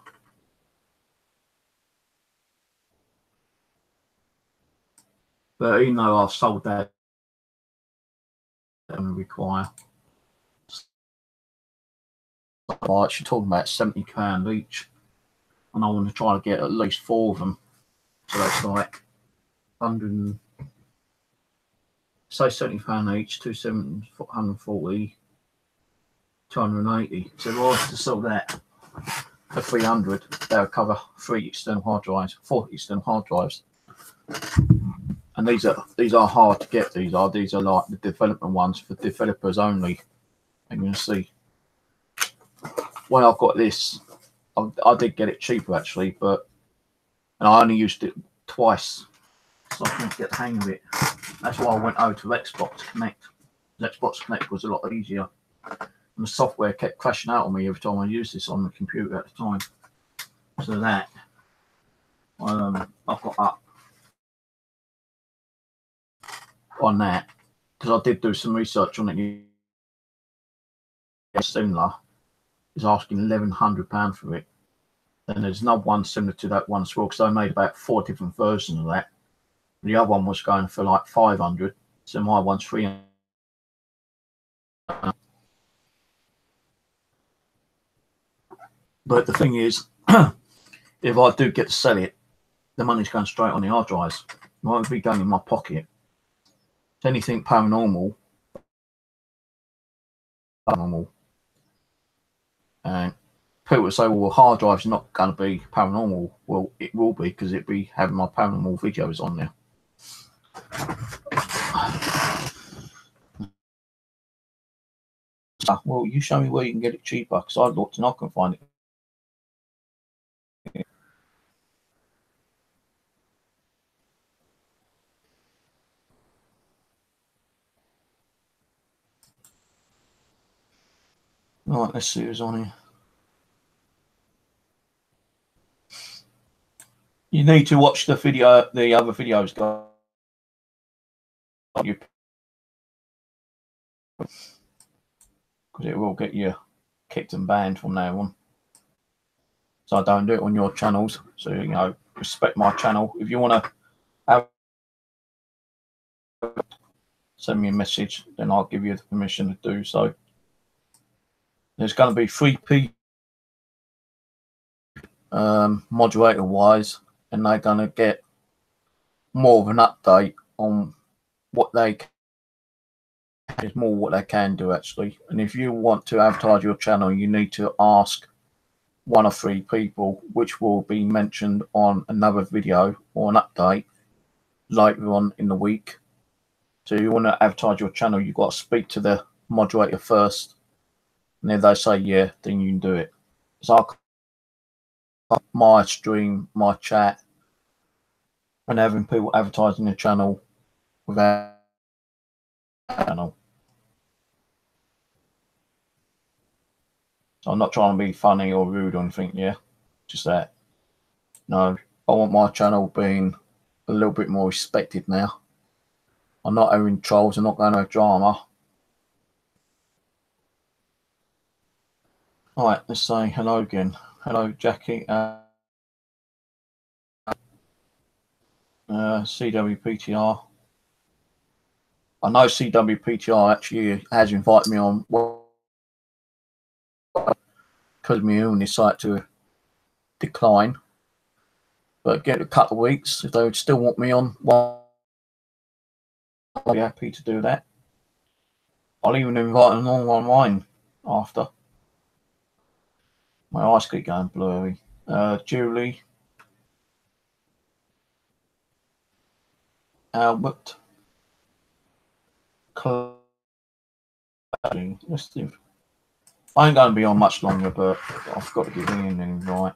But even though I've sold that, and require. Like, you're talking about £70 each, and I want to try to get at least 4 of them. So that's like 100. Say £70 each, 140, 280. So if I was to sell that for 300, that would cover 3 external hard drives, 4 external hard drives. And these are hard to get. These are like the development ones for developers only. And you'll see when I've got this, I did get it cheaper actually, and I only used it twice, so I couldn't get the hang of it. That's why I went over to Xbox Connect. Xbox Connect was a lot easier, and the software kept crashing out on me every time I used this on the computer at the time. So that I've got up on that because I did do some research on it. Similar is asking £1,100 for it, and there's no one similar to that one as well because I made about 4 different versions of that. The other one was going for like 500, so my one's 300. But the thing is, if I do get to sell it, the money's going straight on the hard drives. It won't be going in my pocket. If anything paranormal, and people would say, well, hard drive's not going to be paranormal. Well, it will be because it'll be having my paranormal videos on there. Well, you show me where you can get it cheaper because I looked and I couldn't find it. Right, let's see who's on here. You need to watch the video, the other videos, guys. Because it will get you kicked and banned from now on. So I don't do it on your channels. So, you know, respect my channel. If you want to send me a message, then I'll give you the permission to do so. There's going to be 3 people moderator wise, and they're going to get more of an update on what they can. There's more what they can do actually. And if you want to advertise your channel, you need to ask 1 or 3 people, which will be mentioned on another video or an update later on in the week. So you want to advertise your channel, you've got to speak to the moderator first, and if they say yeah, then you can do it. So my stream, my chat, and having people advertising the channel without channel. So I'm not trying to be funny or rude or anything, yeah. Just that. No, I want my channel being a little bit more respected now. I'm not having trolls, I'm not going to have drama. Alright, let's say hello again. Hello, Jackie. CWPTR. I know CWPTR actually has invited me on because of my illness, I had to decline. But get a couple of weeks, if they would still want me on, well, I'll be happy to do that. I'll even invite them all online after. My eyes keep going blurry. Julie, Albert, Clay. Let's see. I ain't going to be on much longer, but I've got to give in an invite.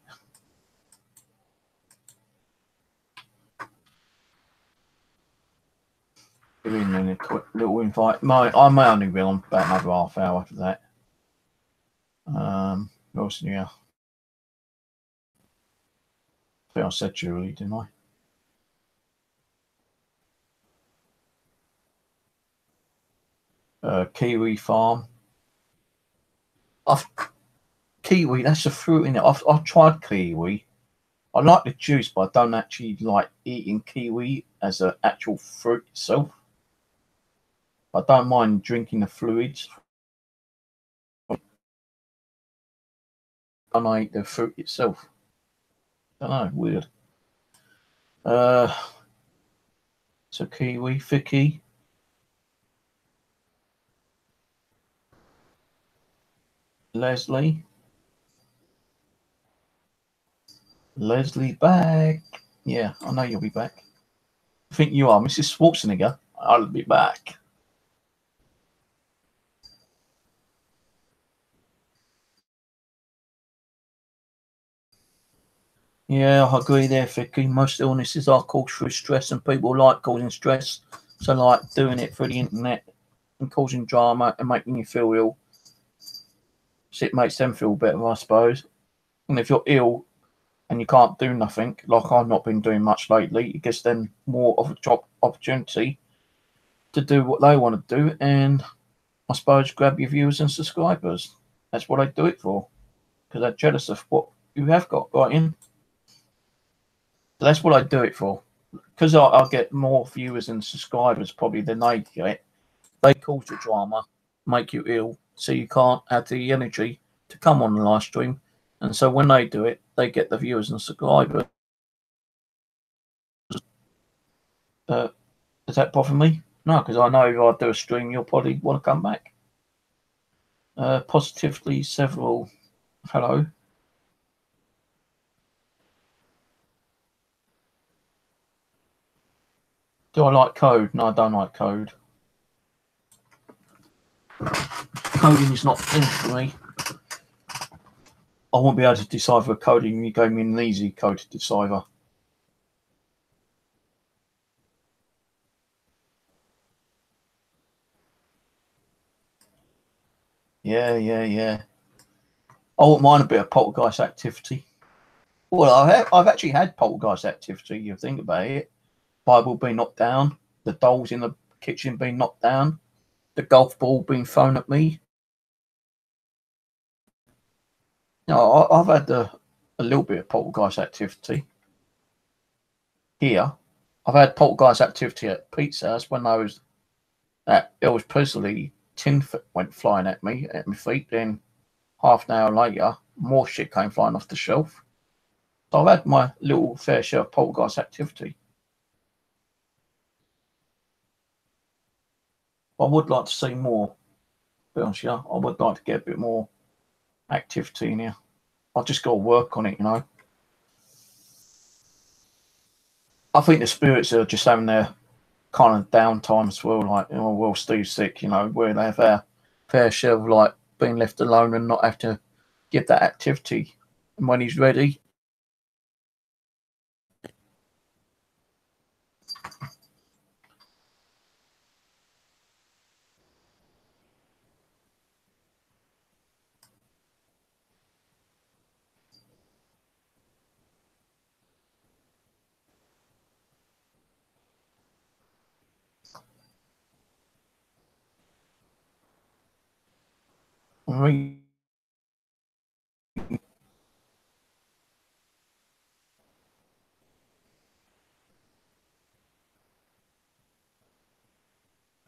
Give in a quick little invite. I may only be on about another half hour after that. Also, yeah. I think I said Julie, didn't I? Kiwi Farm. Kiwi, that's a fruit in it. I've tried kiwi. I like the juice, but I don't actually like eating kiwi as an actual fruit itself. I don't mind drinking the fluids. I eat the fruit itself. I don't know, weird. So kiwi, Vicky. Leslie back. Yeah, I know you'll be back. I think you are, Mrs. Schwarzenegger. I'll be back. Yeah, I agree there, Vicky. Most illnesses are caused through stress, and people like causing stress. So, like doing it through the internet and causing drama and making you feel ill. So it makes them feel better, I suppose. And if you're ill and you can't do nothing, like I've not been doing much lately, it gives them more of a job opportunity to do what they want to do, and I suppose grab your viewers and subscribers. That's what I do it for, because they're jealous of what you have got right in. So that's what I do it for, because I'll get more viewers and subscribers probably than they get. They cause the drama, make you ill, so you can't have the energy to come on the live stream. And so when they do it, they get the viewers and subscribers. Does that bother me? No, because I know if I do a stream, you'll probably want to come back. Positively several. Hello. Do I like code? No, I don't like code. Coding is not in for me. I won't be able to decipher coding. You gave me an easy code to decipher. Yeah. I wouldn't mind a bit of poltergeist activity. Well, I've actually had poltergeist activity. You think about it. Bible being knocked down, the dolls in the kitchen being knocked down, the golf ball being thrown at me. You know, I've had a little bit of poltergeist activity here. I've had poltergeist activity at Pete's house when it was personally tin went flying at me at my feet. Then half an hour later, more shit came flying off the shelf. So I've had my little fair share of poltergeist activity. I would like to see more. To be honest, yeah, I would like to get a bit more activity in here. I've just got to work on it, you know. I think the spirits are just having their kind of downtime as well. Like, you know, well, Steve's sick, you know, where they have their fair share of like being left alone and not have to give that activity. And when he's ready,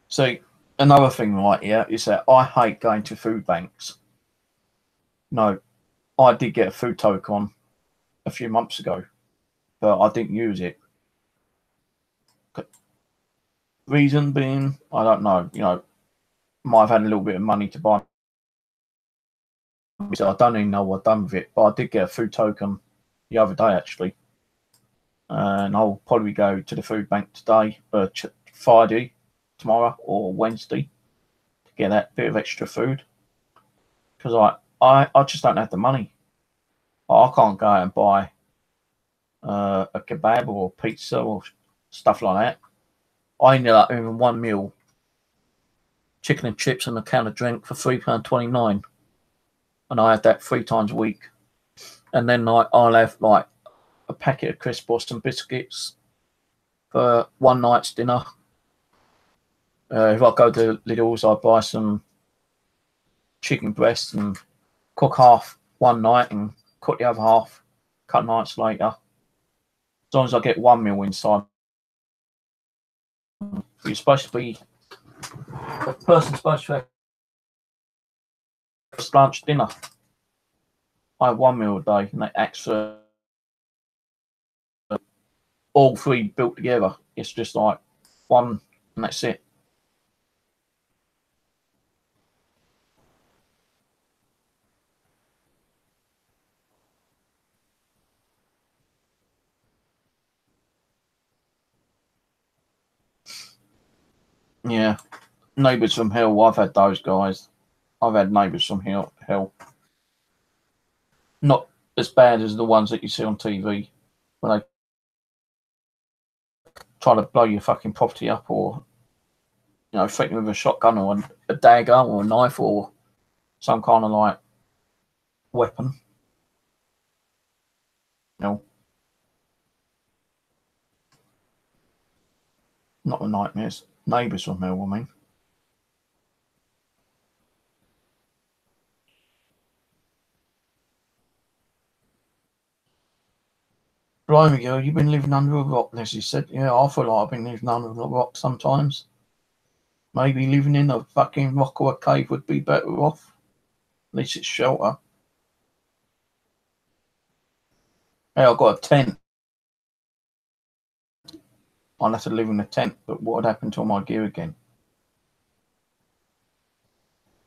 see, another thing right here is that I hate going to food banks. No, I did get a food token a few months ago, but I didn't use it. Reason being, I don't know. You know, might have had a little bit of money to buy. So I don't even know what I've done with it, but I did get a food token the other day actually, and I'll probably go to the food bank today, Friday, tomorrow, or Wednesday to get that bit of extra food because I just don't have the money. I can't go out and buy a kebab or pizza or stuff like that. I ended up having one meal, chicken and chips and a can of drink for £3.29, and I had that 3 times a week. And then I'll have like a packet of crisps or some biscuits for one night's dinner. If I go to Lidl's, I buy some chicken breasts and cook half one night and cook the other half a couple nights later. As long as I get one meal inside. You're supposed to be a person's supposed to have lunch, dinner. I have one meal a day, and that acts for all three built together. It's just like one, and that's it. Yeah, neighbours from hell. I've had those guys. I've had neighbours from hell. Not as bad as the ones that you see on TV when they try to blow your fucking property up, or you know, threaten with a shotgun or a dagger or a knife or some kind of like weapon. You know, not the nightmares. Neighbours from hell, I mean. Blimey, girl, you've been living under a rock, Leslie said. Yeah, I feel like I've been living under a rock sometimes. Maybe living in a fucking rock or a cave would be better off. At least it's shelter. Hey, I've got a tent. I'll have to live in a tent, but what would happen to all my gear again?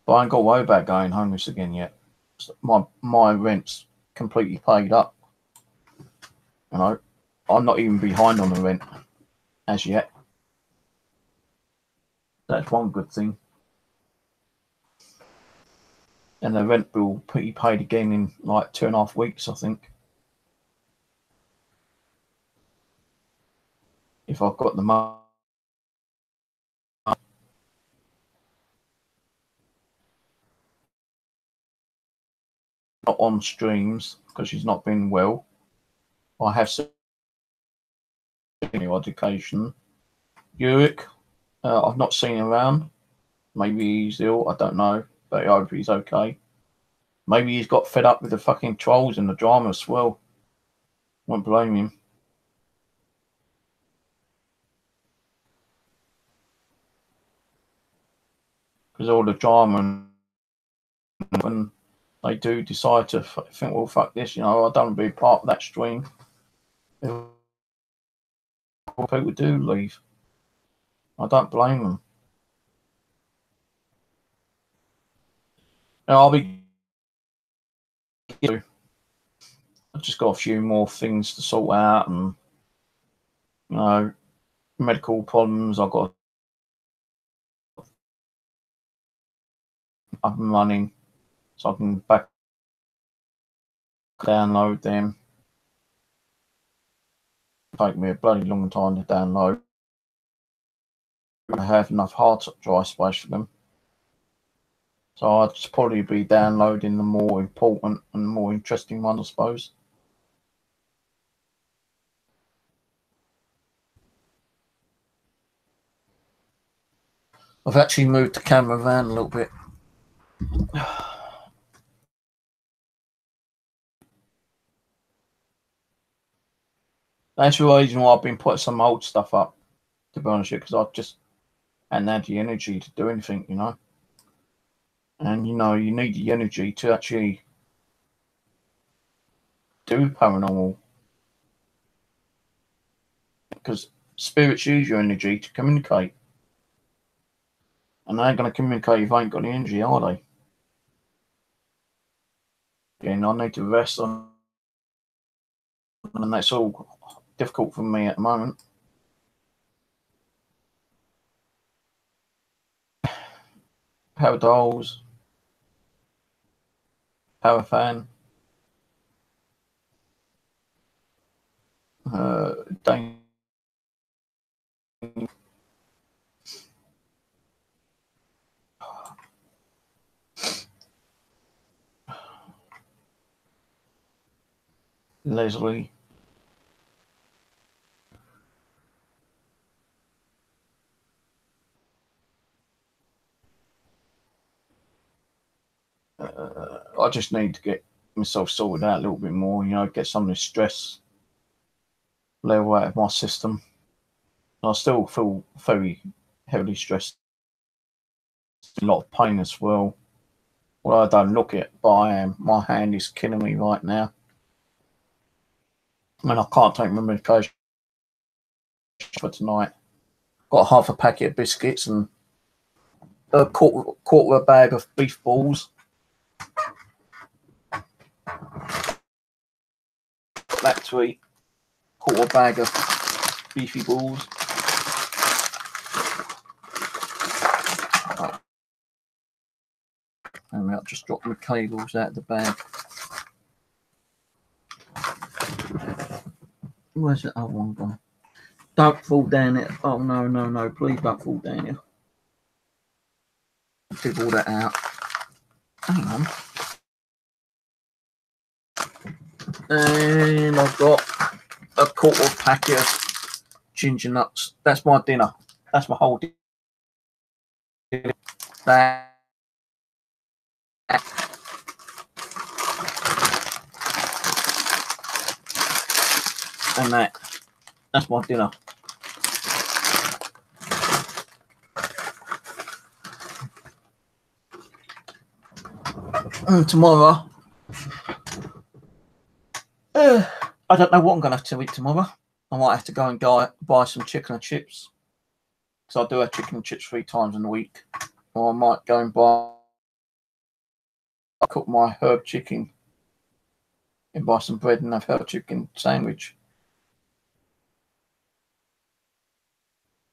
But I ain't got to worry about going homeless again yet. My rent's completely paid up. You know, I'm not even behind on the rent as yet. That's one good thing. And the rent bill be paid again in like 2.5 weeks, I think. If I've got the money. not on streams because she's not been well. I have seen her education. Yurik, I've not seen him around. Maybe he's ill, I don't know, but I hope he's okay. Maybe he's got fed up with the fucking trolls and the drama as well. Won't blame him. Because all the drama and they do decide to think, well, fuck this, you know, I don't want to be part of that stream. People do leave. I don't blame them. And I'll be. I've just got a few more things to sort out, and you know, medical problems. I've got up and running, so I can back download them. Take me a bloody long time to download. I have enough hard drive space for them, so I'd probably be downloading the more important and more interesting ones, I suppose. I've actually moved the camera around a little bit. That's the reason why I've been putting some old stuff up, to be honest with you, because I just hadn't had the energy to do anything, you know. And, you know, you need the energy to actually do paranormal. Because spirits use your energy to communicate. And they ain't going to communicate if they ain't got the energy, are they? Again, I need to rest on, and that's all difficult for me at the moment. Power dolls, power fan, Leslie. I just need to get myself sorted out a little bit more, you know, get some of the stress level out of my system. I still feel very heavily stressed, a lot of pain as well. Well, I don't look it, but I am. My hand is killing me right now. I mean, I can't take my medication for tonight. Got half a packet of biscuits and a quarter of a bag of beef balls. That to eat. Quarter bag of beefy balls. And I'll just drop my cables out of the bag. Where's that other one gone? Don't fall down it. Oh, no, no, no. Please don't fall down here. Dig all that out. Hang on. And I've got a quarter of packet of ginger nuts. That's my dinner. That's my whole dinner. That. And that. That's my dinner. And tomorrow, I don't know what I'm going to have to eat tomorrow. I might have to go and buy some chicken and chips. Because I do have chicken and chips 3 times in a week. Or I might go and cook my herb chicken and buy some bread and have herb chicken sandwich.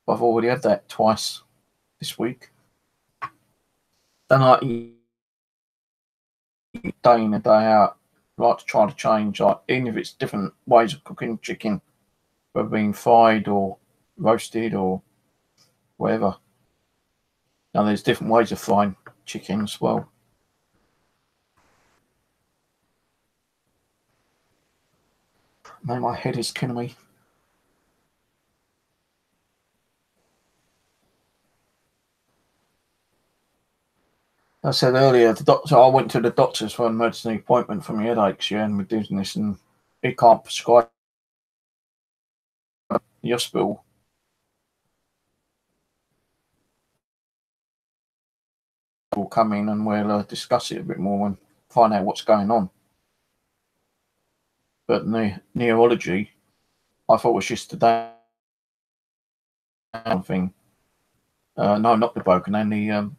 I've already had that twice this week. Then I eat day in and day out. I like to try to change, like, even if it's different ways of cooking chicken, whether being fried or roasted or whatever. Now there's different ways of frying chicken as well. Man, my head is killing me. I said earlier, the doctor. I went to the doctors for an emergency appointment for my headaches, yeah, and we're doing this, and he can't prescribe. The hospital will come in and we'll discuss it a bit more and find out what's going on. But neurology, I thought was just the damn thing. No, not the broken, and the and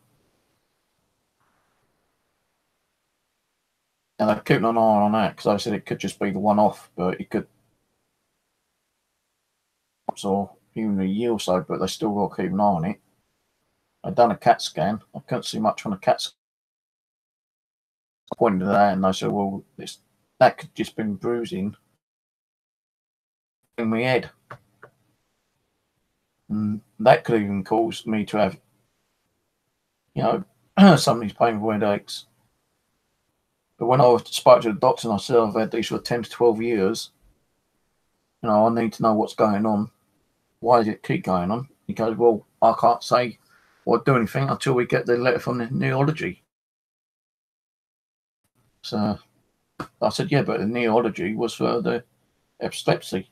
they're keeping an eye on that because I said it could just be the one-off, but it could, or even a year or so, but they still will keep an eye on it. I'd done a CAT scan. I couldn't see much on a CAT scan. I pointed to that, and they said, "Well, that could just been bruising in my head, and that could even cause me to have, you know, some of these painful headaches." But when I spoke to the doctor and I said I've had these for 10 to 12 years, you know, I need to know what's going on. Why does it keep going on? He goes, well, I can't say or do anything until we get the letter from the neurology. So I said, yeah, but the neurology was for the epilepsy.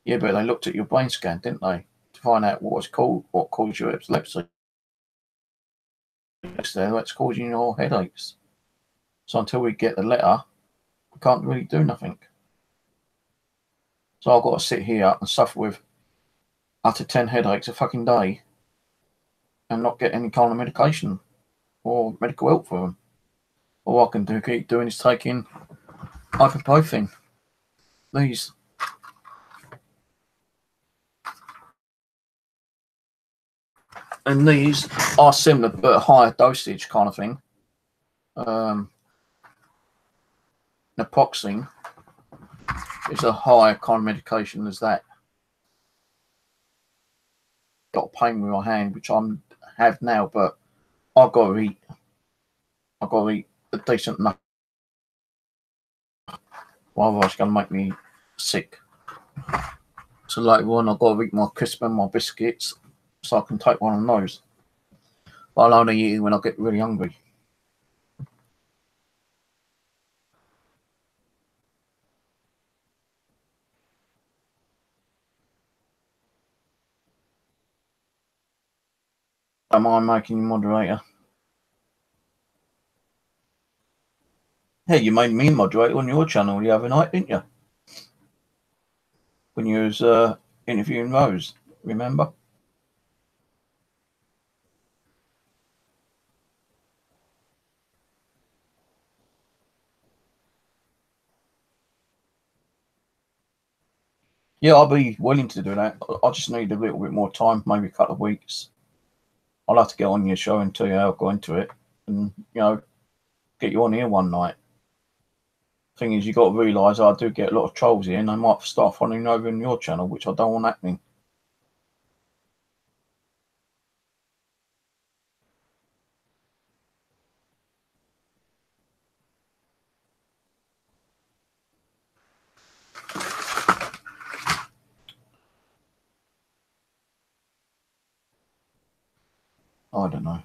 Yeah, but they looked at your brain scan, didn't they, to find out what caused your epilepsy. That's causing your headaches. So until we get the letter, we can't really do nothing. So I've got to sit here and suffer with up to 10 headaches a fucking day and not get any kind of medication or medical help for them. All I can keep doing is taking ibuprofen. These. And these are similar but a higher dosage kind of thing. Naproxen is a higher kind of medication as that. Got a pain with my hand, which I have now, but I've got to eat. I've got to eat a decent enough. Otherwise, it's going to make me sick. So later on, I've got to eat my crisp and my biscuits so I can take one of those. But I'll only eat it when I get really hungry. Am I making you moderator? Hey, you made me moderator on your channel the other night, didn't you? When you was interviewing Rose, remember? Yeah, I'll be willing to do that. I just need a little bit more time, maybe a couple of weeks. I'll have to get on your show and tell you how I got into it and, you know, get you on here one night. Thing is, you got to realise I do get a lot of trolls here and they might start following over on your channel, which I don't want happening. I don't know.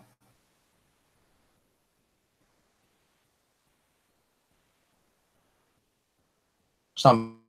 Some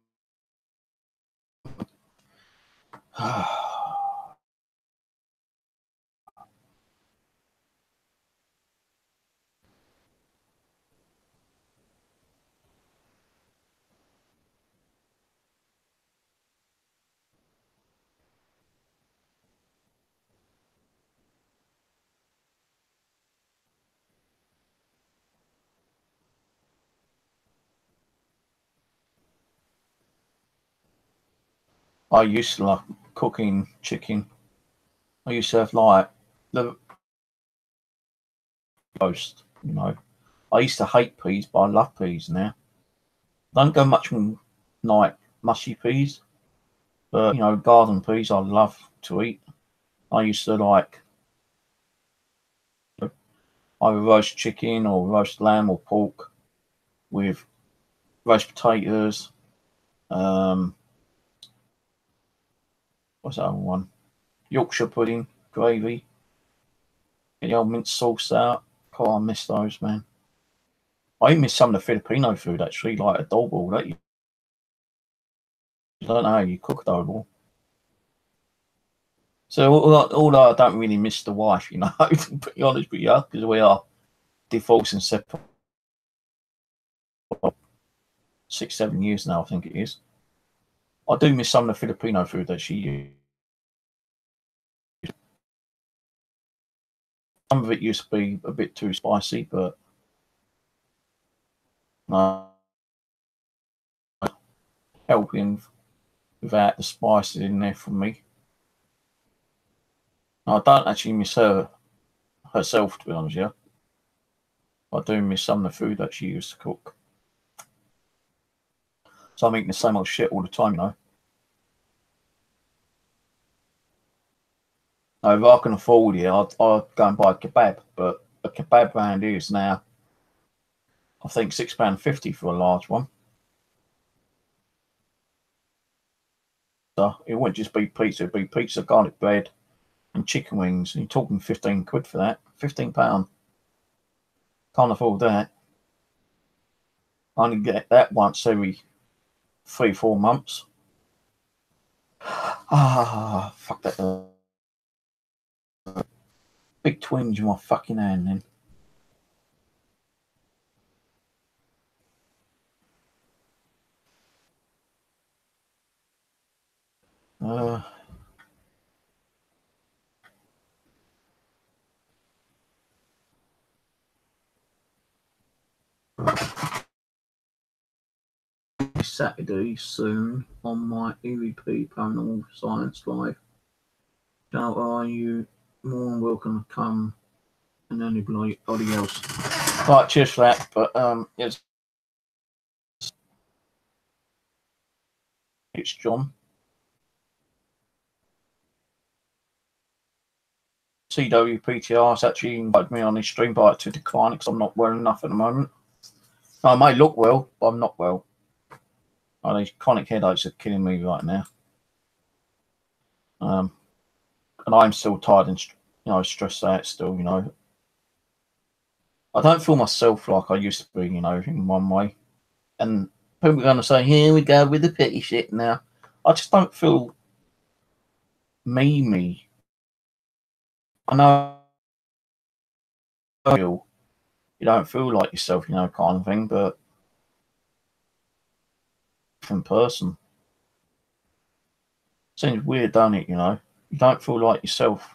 I used to like cooking chicken. I used to have like the roast, you know. I used to hate peas, but I love peas now. Don't go much on like mushy peas, but you know, garden peas I love to eat. I used to like either roast chicken or roast lamb or pork with roast potatoes, What's that other one? Yorkshire pudding, gravy. Get the old mint sauce out. God, I miss those, man. I even miss some of the Filipino food, actually, like adobo. That you don't know how you cook adobo. So, although I don't really miss the wife, you know, to be honest with you, because we are divorced and separate 6-7 years now, I think it is. I do miss some of the Filipino food that she used. Some of it used to be a bit too spicy, but helping without the spices in there for me. I don't actually miss her herself, to be honest, yeah. I do miss some of the food that she used to cook. So I'm eating the same old shit all the time, you know. Now, if I can afford it, I'd go and buy a kebab, but a kebab round here is now, I think, £6.50 for a large one. So it wouldn't just be pizza, it'd be pizza, garlic bread, and chicken wings. And you're talking 15 quid for that. £15. Can't afford that. I only get that once every 3-4 months. Ah, fuck that. Big twinge in my fucking hand then. Saturday soon on my EVP Paranormal Science Live. How are you? More than welcome to come and anybody else. Right, cheers for that. But it's John. SWGhosts actually invited me on his stream, but I had to decline it because I'm not well enough at the moment. I may look well, but I'm not well. These chronic headaches are killing me right now. And I'm still tired and stressed out still, you know. I don't feel myself like I used to be, you know, in one way. And people are going to say, here we go with the pity shit now. I just don't feel me. I know you don't feel like yourself, you know, kind of thing, but different person. Seems weird, don't it, you know? You don't feel like yourself.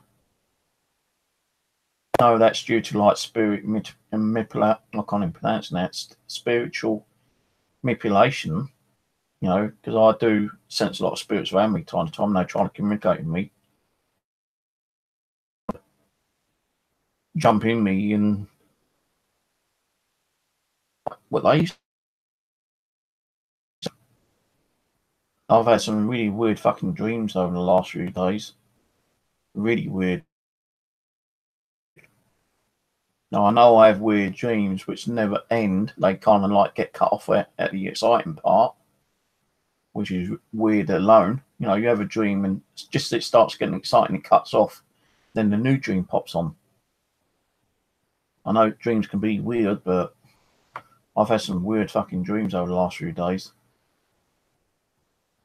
No, that's due to like spirit manipulation. I can't even pronounce that. Spiritual manipulation, you know, because I do sense a lot of spirits around me time to time. They're trying to communicate with me, jump in me, and what they. I've had some really weird fucking dreams over the last few days. Really weird. Now, I know I have weird dreams which never end. They kind of like get cut off at the exciting part, which is weird alone. You know, you have a dream and just it starts getting exciting, it cuts off. Then the new dream pops on. I know dreams can be weird, but I've had some weird fucking dreams over the last few days.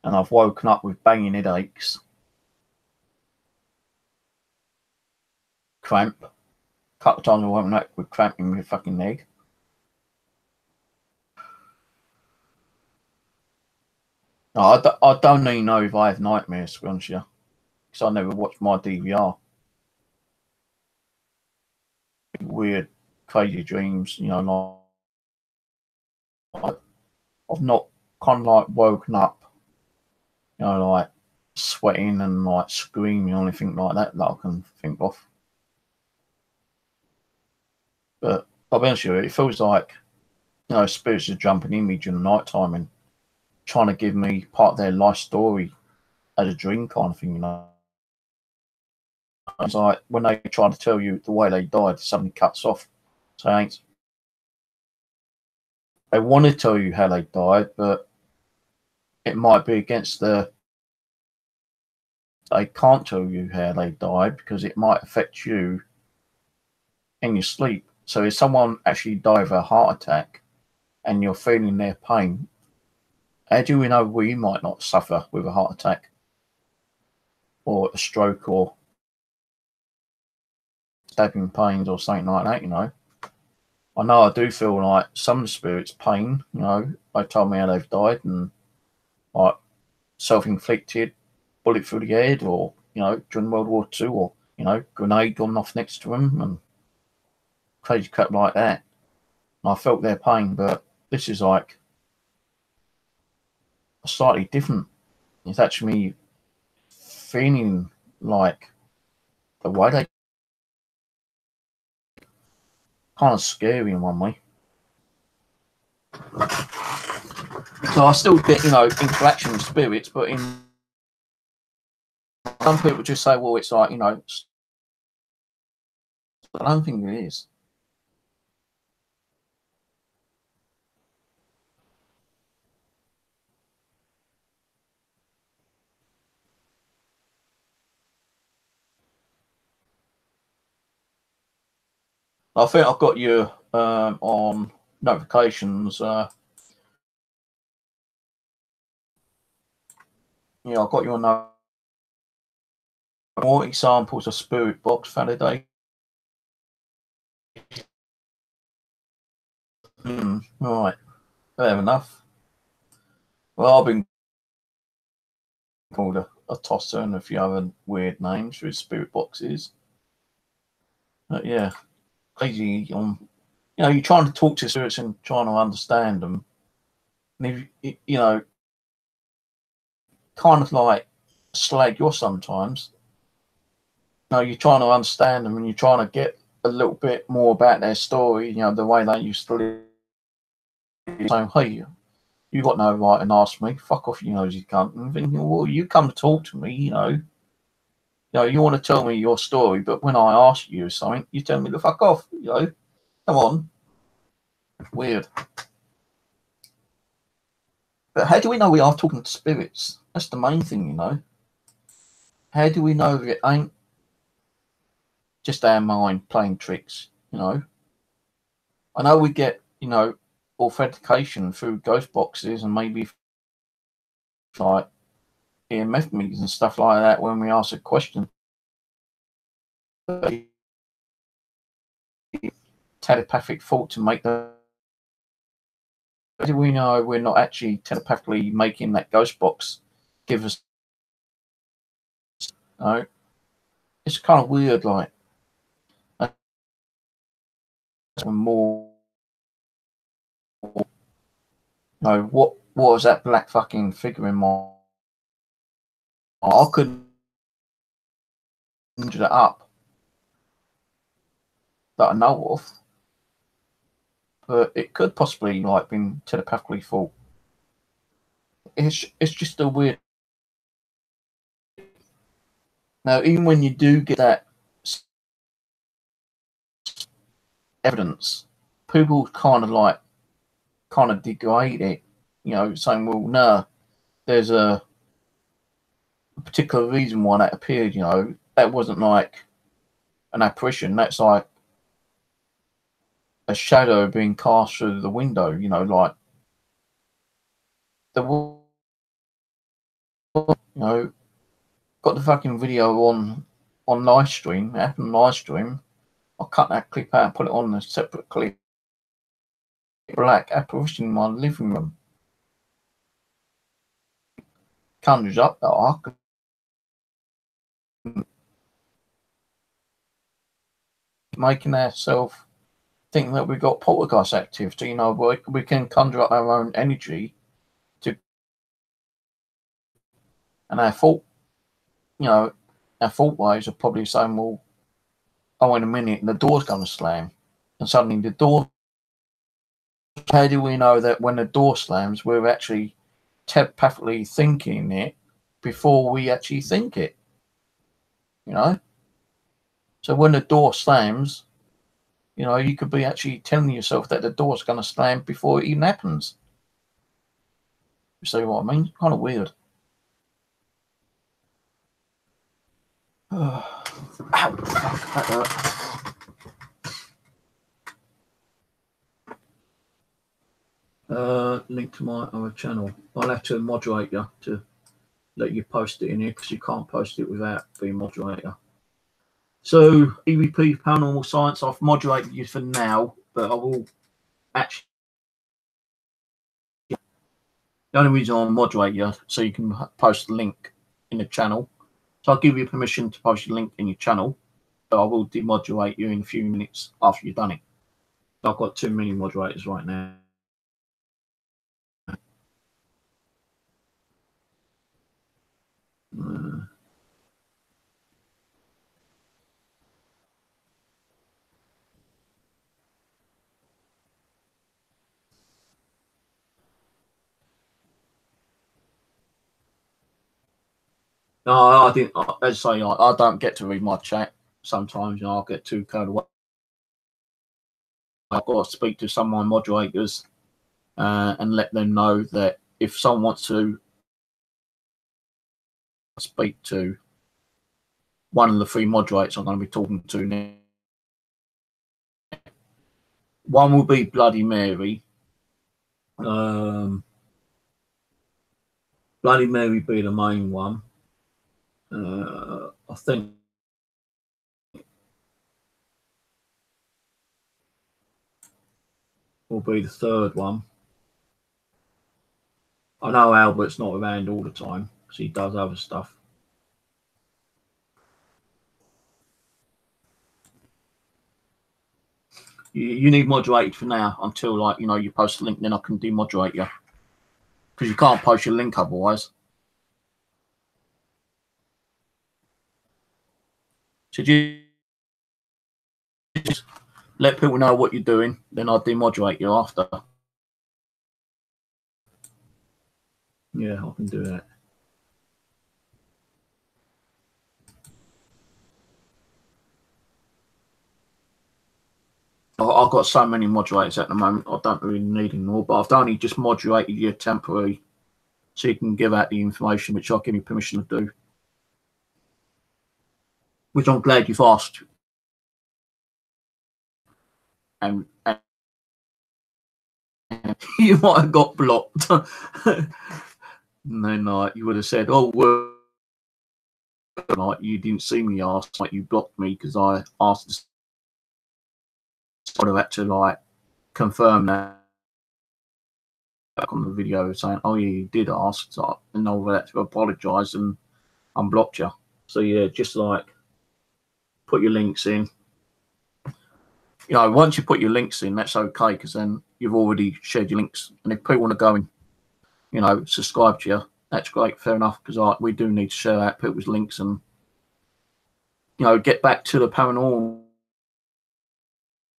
And I've woken up with banging headaches, cramp. A couple of times I woke up with cramp in my fucking leg. No, I don't even know if I have nightmares, to be honest with you, because I never watched my DVR. Weird, crazy dreams, you know, like I've not kind of like woken up, you know, like sweating and like screaming or anything like that I can think of. But I'll be honest with you, it feels like, you know, spirits are jumping in me during the night time and trying to give me part of their life story as a dream kind of thing, you know. It's like when they try to tell you the way they died, something cuts off. So they want to tell you how they died, but it might be against the, they can't tell you how they died because it might affect you in your sleep. So if someone actually died of a heart attack and you're feeling their pain, how do we know we might not suffer with a heart attack or a stroke or stabbing pains or something like that, you know? I know I do feel like some of the spirits' pain, you know, they told me how they've died and like self-inflicted bullet through the head or, you know, during World War II or, you know, grenade gone off next to them and crazy crap like that. And I felt their pain, but this is like slightly different. It's actually feeling like the way they kind of scary in one way. So I still get, you know, interaction with spirits, but in some people just say, well, it's like, you know, I don't think it is. I think I've got you on notifications. Yeah, I've got you on more examples of spirit box validation. Right, fair enough. Well, I've been called a tosser and a few other weird names for spirit boxes. But yeah, crazy on. You know, you're trying to talk to spirits and trying to understand them. And if, you know, kind of like slag you sometimes. You know, you're trying to understand them and you're trying to get a little bit more about their story, you know, the way they used to live. Saying, hey, you got no right and ask me, fuck off, you nosy cunt. And thinking, well, you come to talk to me, you know, you want to tell me your story, but when I ask you something, you tell me to fuck off, you know. Come on. Weird. But how do we know we are talking to spirits? That's the main thing, you know. How do we know it ain't just our mind playing tricks, you know? I know we get, you know, authentication through ghost boxes and maybe like EMF meters and stuff like that when we ask a question. Telepathic thought to make the. How do we know we're not actually telepathically making that ghost box give us? You know, it's kind of weird, like more. You know, what was that black fucking figure in my? I couldn't conjure that up that I know of, but it could possibly like been telepathically thought. It's just a weird. Now, even when you do get that evidence, people kind of degrade it, you know, saying, well, no, there's a particular reason why that appeared, you know, that wasn't like an apparition, that's like a shadow being cast through the window, you know, like the, you know, got the fucking video on live stream, it happened live stream. I'll cut that clip out and put it on a separate clip. Black apparition in my living room. Conjures up that I could making ourselves think that we've got poltergeist activity. You know, we can conjure up our own energy to, and our fault, you know, our fault ways are probably saying, well, oh, in a minute, the door's going to slam, and suddenly the door. How do we know that when the door slams, we're actually telepathically thinking it before we actually think it? You know, so when the door slams, you know, you could be actually telling yourself that the door's going to slam before it even happens. You see what I mean? Kind of weird. Ow, fuck, that hurt. Link to my other channel. I'll have to moderate you to let you post it in here because you can't post it without being moderator. So EVP Paranormal Science, I've moderated you for now, but I will actually. The only reason I'll moderate you so you can post the link in the channel. So I'll give you permission to post your link in your channel, but I will demoderate you in a few minutes after you've done it. I've got too many moderators right now. No, I didn't. As I say, I don't get to read my chat sometimes. You know, I'll get too carried away. I've got to speak to some of my moderators and let them know that if someone wants to speak to one of the 3 moderators I'm going to be talking to now, one will be Bloody Mary. Bloody Mary be the main one. I think will be the 3rd one. I know Albert's not around all the time because he does other stuff. You need moderated for now until, like, you know, you post a link, then I can demoderate you because you can't post your link otherwise. So just let people know what you're doing, then I'll demoderate you after. Yeah, I can do that. I've got so many moderators at the moment, I don't really need any more, but I've only just moderated you temporary so you can give out the information, which I'll give you permission to do. Which I'm glad you've asked. And you might have got blocked. And then you would have said, oh, well, like, you didn't see me ask, like, you blocked me because I asked. I would have had to, like, confirm that on the video saying, oh, yeah, you did ask. So, and I would have had to apologise and unblocked you. So, yeah, just like put your links in. You know, once you put your links in, that's okay because then you've already shared your links. And if people want to go and, you know, subscribe to you, that's great, fair enough, because we do need to share out people's links and, you know, get back to the paranormal.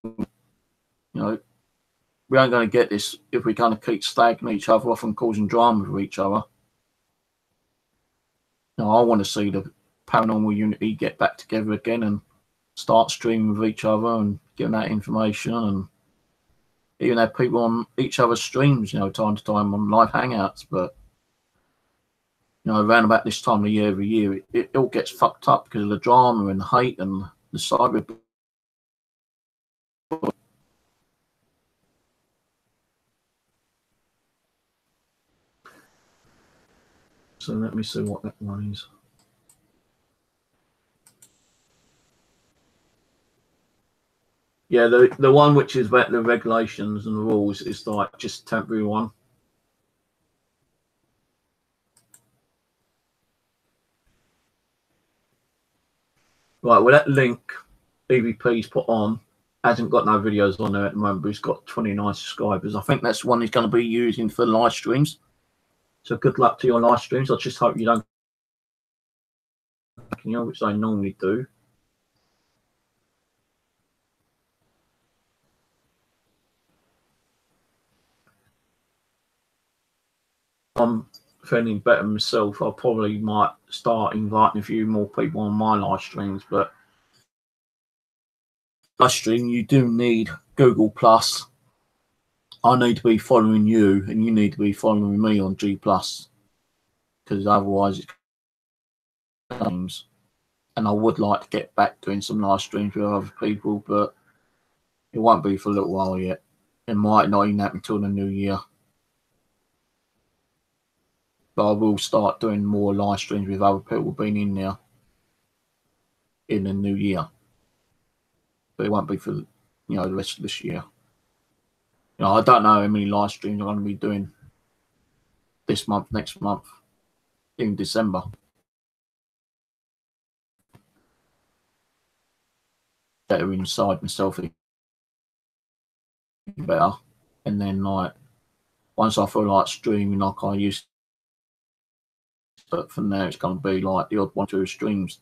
You know, we aren't going to get this if we're going to keep slagging each other off and causing drama with each other. You know, I want to see the paranormal unity get back together again and start streaming with each other and giving that information, and even have people on each other's streams, you know, time to time on live hangouts. But, you know, around about this time of the year, every year, it all gets fucked up because of the drama and the hate and the cyber. So let me see what that one is. Yeah, the one which is about the regulations and the rules is like just temporary one. Right, well, that link EVP's put on hasn't got no videos on there at the moment, but he's got 29 subscribers. I think that's one he's going to be using for live streams. So good luck to your live streams. I just hope you don't, you know, which they normally do. I'm feeling better myself. I probably might start inviting a few more people on my live streams, but live stream, you do need Google Plus I need to be following you, and you need to be following me on G+, because otherwise it's games. And I would like to get back doing some live streams with other people, but it won't be for a little while yet. It might not even happen until the new year. But I will start doing more live streams with other people being in there in the new year. But it won't be for, you know, the rest of this year. You know, I don't know how many live streams I'm going to be doing this month, next month, in December. Better inside myself better, and then like once I feel like streaming like I used to, but from now it's going to be like the odd 1 or 2 streams.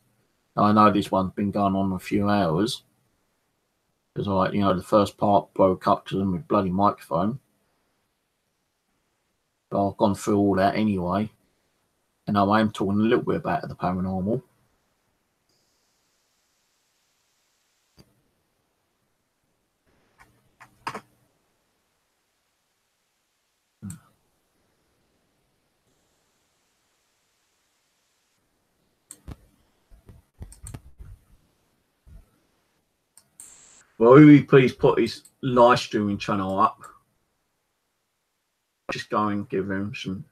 Now, I know this one's been going on a few hours because, like, you know, the first part broke up because of my bloody microphone, but I've gone through all that anyway, and I am talking a little bit about the paranormal. Well, will you please put his live streaming channel up? Just go and give him some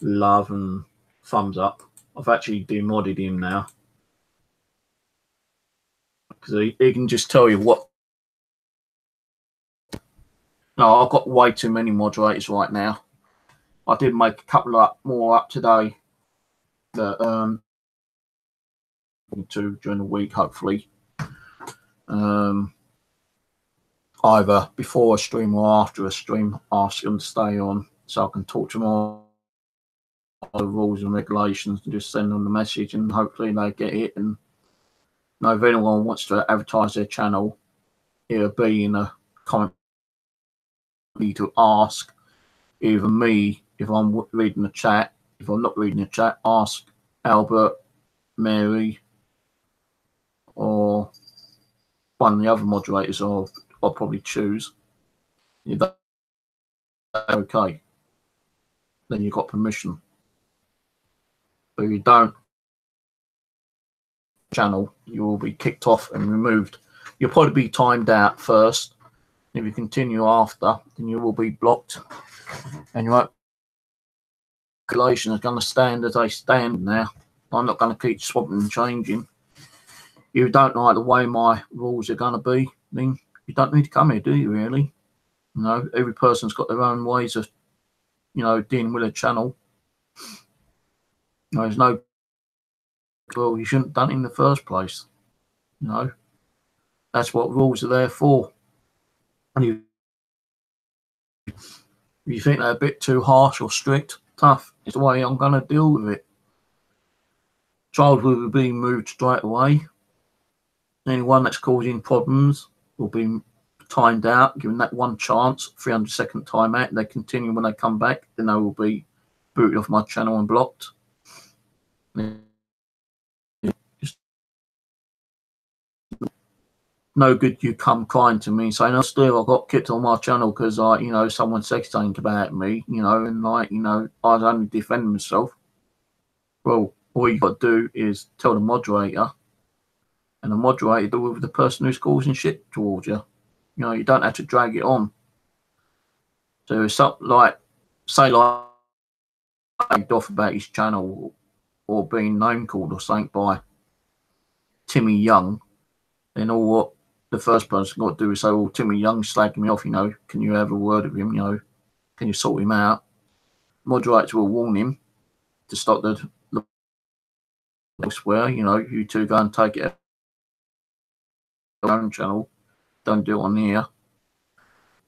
love and thumbs up. I've actually demodded him now because he can just tell you what. No, I've got way too many moderators right now. I did make a couple up more up today that to during the week, hopefully. Either before a stream or after a stream, ask them to stay on so I can talk to them all the rules and regulations and just send them the message, and hopefully they get it. And you know, if anyone wants to advertise their channel, it'll be in a comment to ask either me if I'm reading the chat. If I'm not reading the chat, ask Albert, Mary, or one of the other moderators I'll probably choose. If that's okay, then you've got permission. But if you don't, channel, you will be kicked off and removed. You'll probably be timed out first. If you continue after, then you will be blocked, and your calculation is going to stand as they stand now. I'm not going to keep swapping and changing. If you don't like the way my rules are going to be, then you don't need to come here, do you, really? You know, every person's got their own ways of, you know, dealing with a channel. You know, there's no, well, you shouldn't have done it in the first place. You know, that's what rules are there for. And if you think they're a bit too harsh or strict, tough, it's the way I'm going to deal with it. Child will be moved straight away. Anyone that's causing problems will be timed out, given that one chance, 300-second timeout. They continue when they come back, then they will be booted off my channel and blocked. No good you come crying to me saying, oh, Steve, I got kicked on my channel because, you know, someone said something about me, you know, and, like, you know, I was only defending myself. Well, all you got to do is tell the moderator, and the moderator deal with the person who's causing shit towards you. You know, you don't have to drag it on. So it's something like, say, like, off about his channel or being name called or something by Timmy Young, then all what the first person got to do is say, well, Timmy Young's slagging me off, you know, can you have a word with him, you know, can you sort him out? Moderator will warn him to stop the elsewhere, you know, you two go and take it out your own channel, don't do it on here.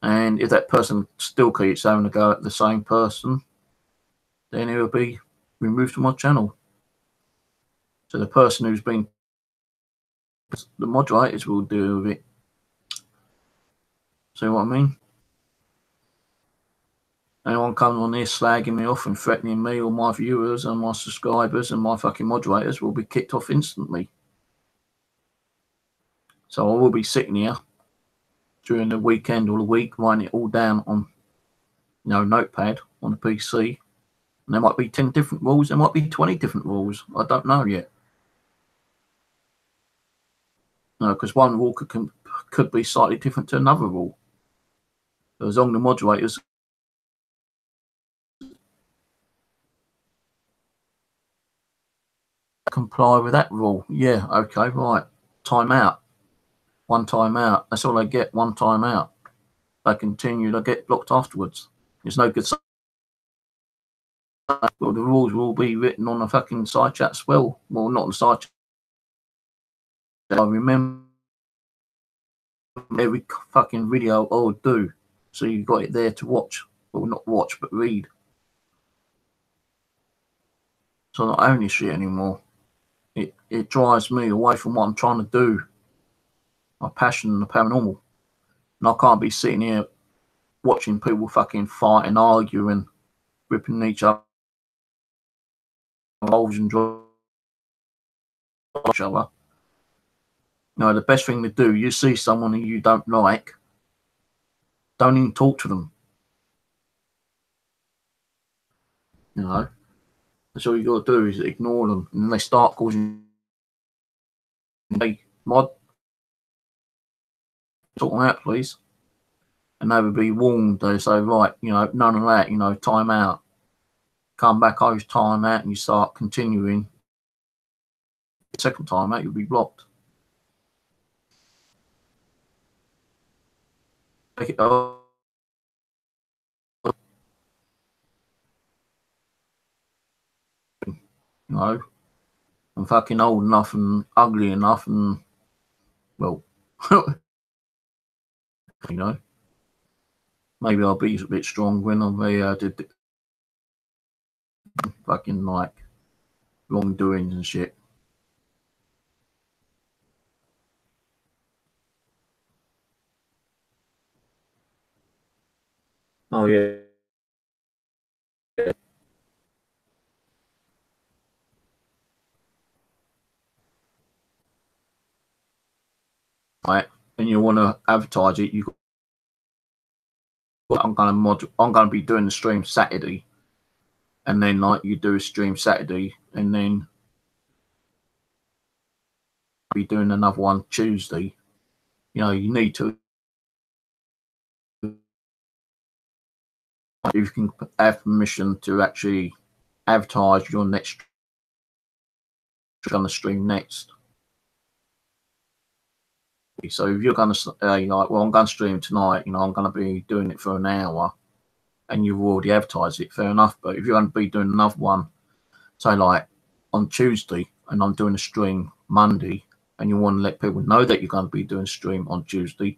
And if that person still keeps having to go at the same person, then it will be removed from my channel. So the person who's been, the moderators will deal with it. See what I mean? Anyone coming on here slagging me off and threatening me or my viewers and my subscribers and my fucking moderators will be kicked off instantly. So I will be sitting here during the weekend or the week, writing it all down on, you know, notepad on the PC. And there might be 10 different rules. There might be 20 different rules. I don't know yet. No, because one rule could be slightly different to another rule. So as long as the moderators comply with that rule, yeah, okay, right, time out. One time out. That's all they get, one time out. They continue, they get blocked afterwards. It's no good. Well, the rules will be written on a fucking side chat as well. Well, not on the side chat. I remember every fucking video I would do. So you got it there to watch. Well, not watch, but read. So I don't own this shit anymore. It drives me away from what I'm trying to do. My passion in the paranormal. And I can't be sitting here watching people fucking fight and arguing, ripping each other holes and draw each other. No, the best thing to do, you see someone who you don't like, don't even talk to them. You know, that's all you got to do is ignore them, and then they start causing. Hey, mod, sort them out, please. And they would be warned. They say, right, you know, none of that. You know, time out. Come back over time out, and you start continuing. The second time out, you'll be blocked. Take it over. You know, I'm fucking old enough and ugly enough, and well, you know, maybe I'll be a bit strong when I did fucking like wrongdoings and shit. Oh yeah. Right, and you want to advertise it, you. I'm gonna be doing the stream Saturday, and then like you do a stream Saturday, and then be doing another one Tuesday. You know, you need to. You can have permission to actually advertise your next on the stream next. So if you're going to say like, well, I'm going to stream tonight, you know, I'm going to be doing it for an hour, and you've already advertised it, fair enough. But if you're going to be doing another one, say like on Tuesday, and I'm doing a stream Monday, and you want to let people know that you're going to be doing a stream on Tuesday,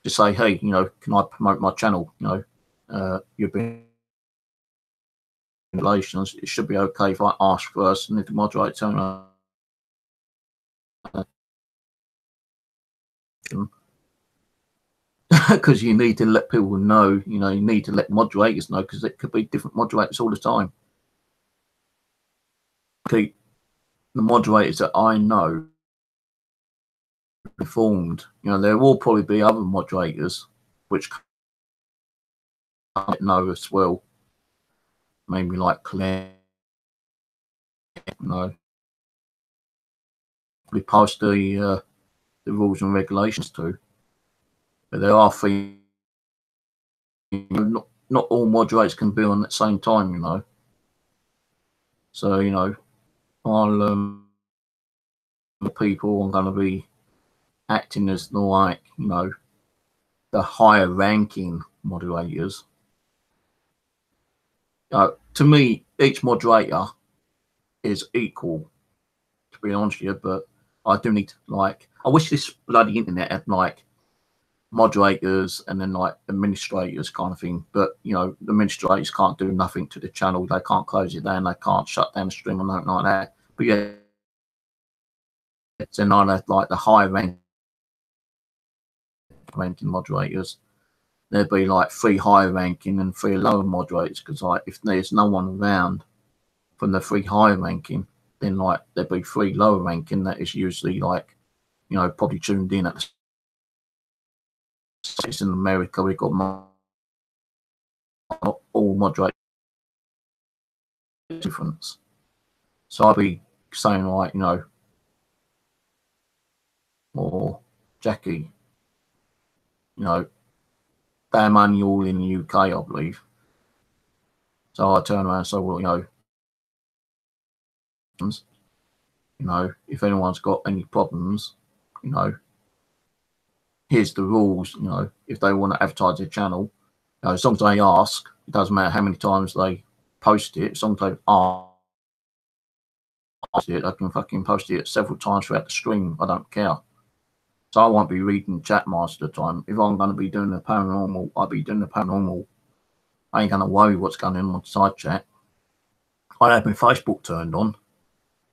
just say, hey, you know, can I promote my channel? You know, you've been in relations. It should be okay if I ask first, and if the moderator turns around. Because you need to let people know, you know, you need to let moderators know, because it could be different moderators all the time. Keep the moderators that I know informed. You know, there will probably be other moderators which I know as well. Maybe like Claire, you know, we post the rules and regulations too. But there are things, not all moderators can be on at the same time, you know. So, you know, I'll the people I'm going to be acting as like, you know, the higher ranking moderators. To me, each moderator is equal, to be honest with you, but I do need to, like, I wish this bloody internet had like moderators and then like administrators kind of thing, but you know, the administrators can't do nothing to the channel. They can't close it down, they can't shut down the stream or nothing like that. But yeah, it's another like the high ranking moderators. There'd be like 3 high ranking and 3 lower moderators, because like if there's no one around from the 3 high ranking, then like there'd be 3 lower ranking that is usually like, you know, probably tuned in at the it's in America, we've got all moderate difference. So I'll be saying like, you know, or Jackie, you know, they're money all in the UK, I believe. So I turn around and say, well, you know, if anyone's got any problems, you know, here's the rules. You know, if they want to advertise their channel, you know, as long as they ask, it doesn't matter how many times they post it. As long as they ask it, I can fucking post it several times throughout the stream. I don't care. So I won't be reading chat most of the time. If I'm going to be doing the paranormal, I'll be doing the paranormal. I ain't going to worry what's going on the side chat. I have my Facebook turned on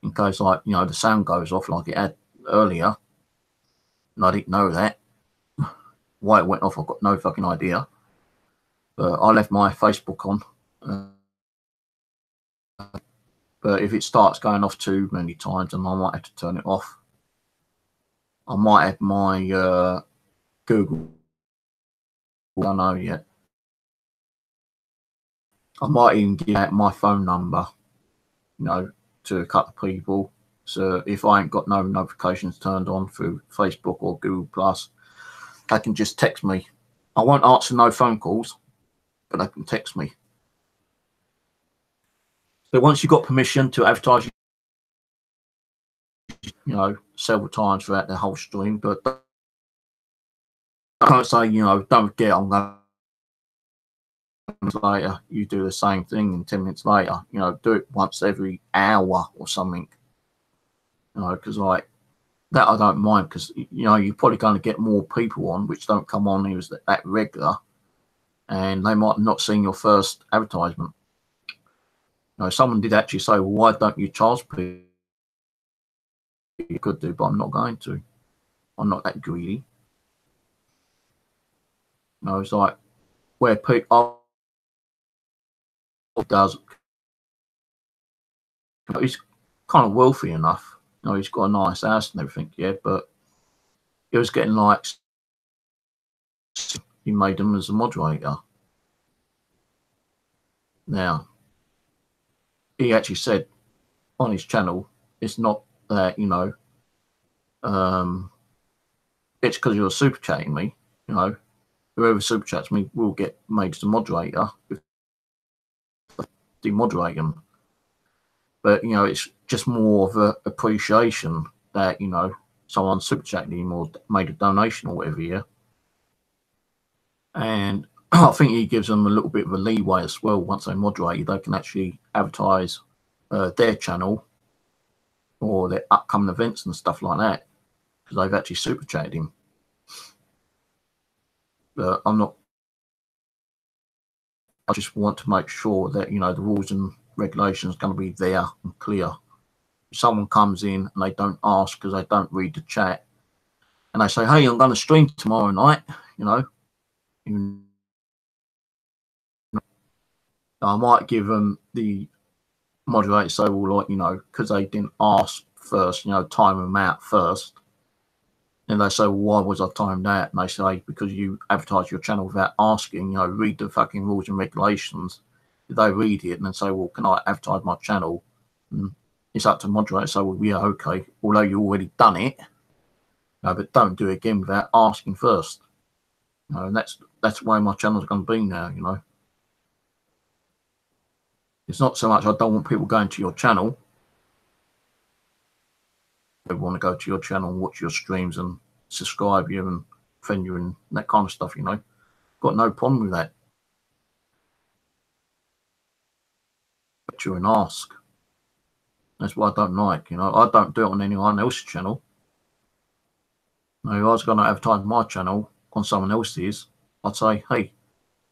in case, like, you know, the sound goes off like it had earlier. And I didn't know that. Why it went off, I've got no fucking idea. But I left my Facebook on. But if it starts going off too many times, then I might have to turn it off. I might have my Google. I don't know yet. I might even give out my phone number, you know, to a couple of people. So if I ain't got no notifications turned on through Facebook or Google Plus, they can just text me. I won't answer no phone calls, but they can text me. So once you've got permission to advertise, you know, several times throughout the whole stream, but I can't say, you know, don't forget, I'm going later, you do the same thing, and 10 minutes later, you know, do it once every hour or something, you know, because like that I don't mind, because, you know, you're probably going to get more people on which don't come on here that regular, and they might not seen your first advertisement. You know, someone did actually say, well, why don't you charge people? You could do, but I'm not going to. I'm not that greedy. You know, it's like where people does, you know, he's kind of wealthy enough. You know, he's got a nice house and everything, yeah, but it was getting like he made him as a moderator. Now, he actually said on his channel, it's not that, you know, it's because you're super chatting me, you know, whoever super chats me will get made as a moderator if demoderate them. But, you know, it's just more of a appreciation that, you know, someone super chatted him or made a donation or whatever, yeah. And I think he gives them a little bit of a leeway as well. Once they moderate, they can actually advertise their channel or their upcoming events and stuff like that, because they've actually super chatted him. But I'm not. I just want to make sure that, you know, the rules and regulations are going to be there and clear. If someone comes in and they don't ask because they don't read the chat, and they say, "Hey, I'm going to stream tomorrow night," you know, I might give them the moderator say, well, like, you know, because they didn't ask first, you know, time them out first. And they say, well, why was I timed out? And they say, because you advertise your channel without asking, you know, read the fucking rules and regulations. If they read it and then say, well, can I advertise my channel? And it's up to moderator. So, well, yeah, okay. Although you already done it, you know, but don't do it again without asking first. You know, and that's the way my channel's going to be now, you know. It's not so much I don't want people going to your channel. They want to go to your channel and watch your streams and subscribe you and friend you and that kind of stuff, you know. Got no problem with that. But you and ask. That's what I don't like, you know. I don't do it on anyone else's channel. Now, if I was going to advertise my channel on someone else's, I'd say, hey,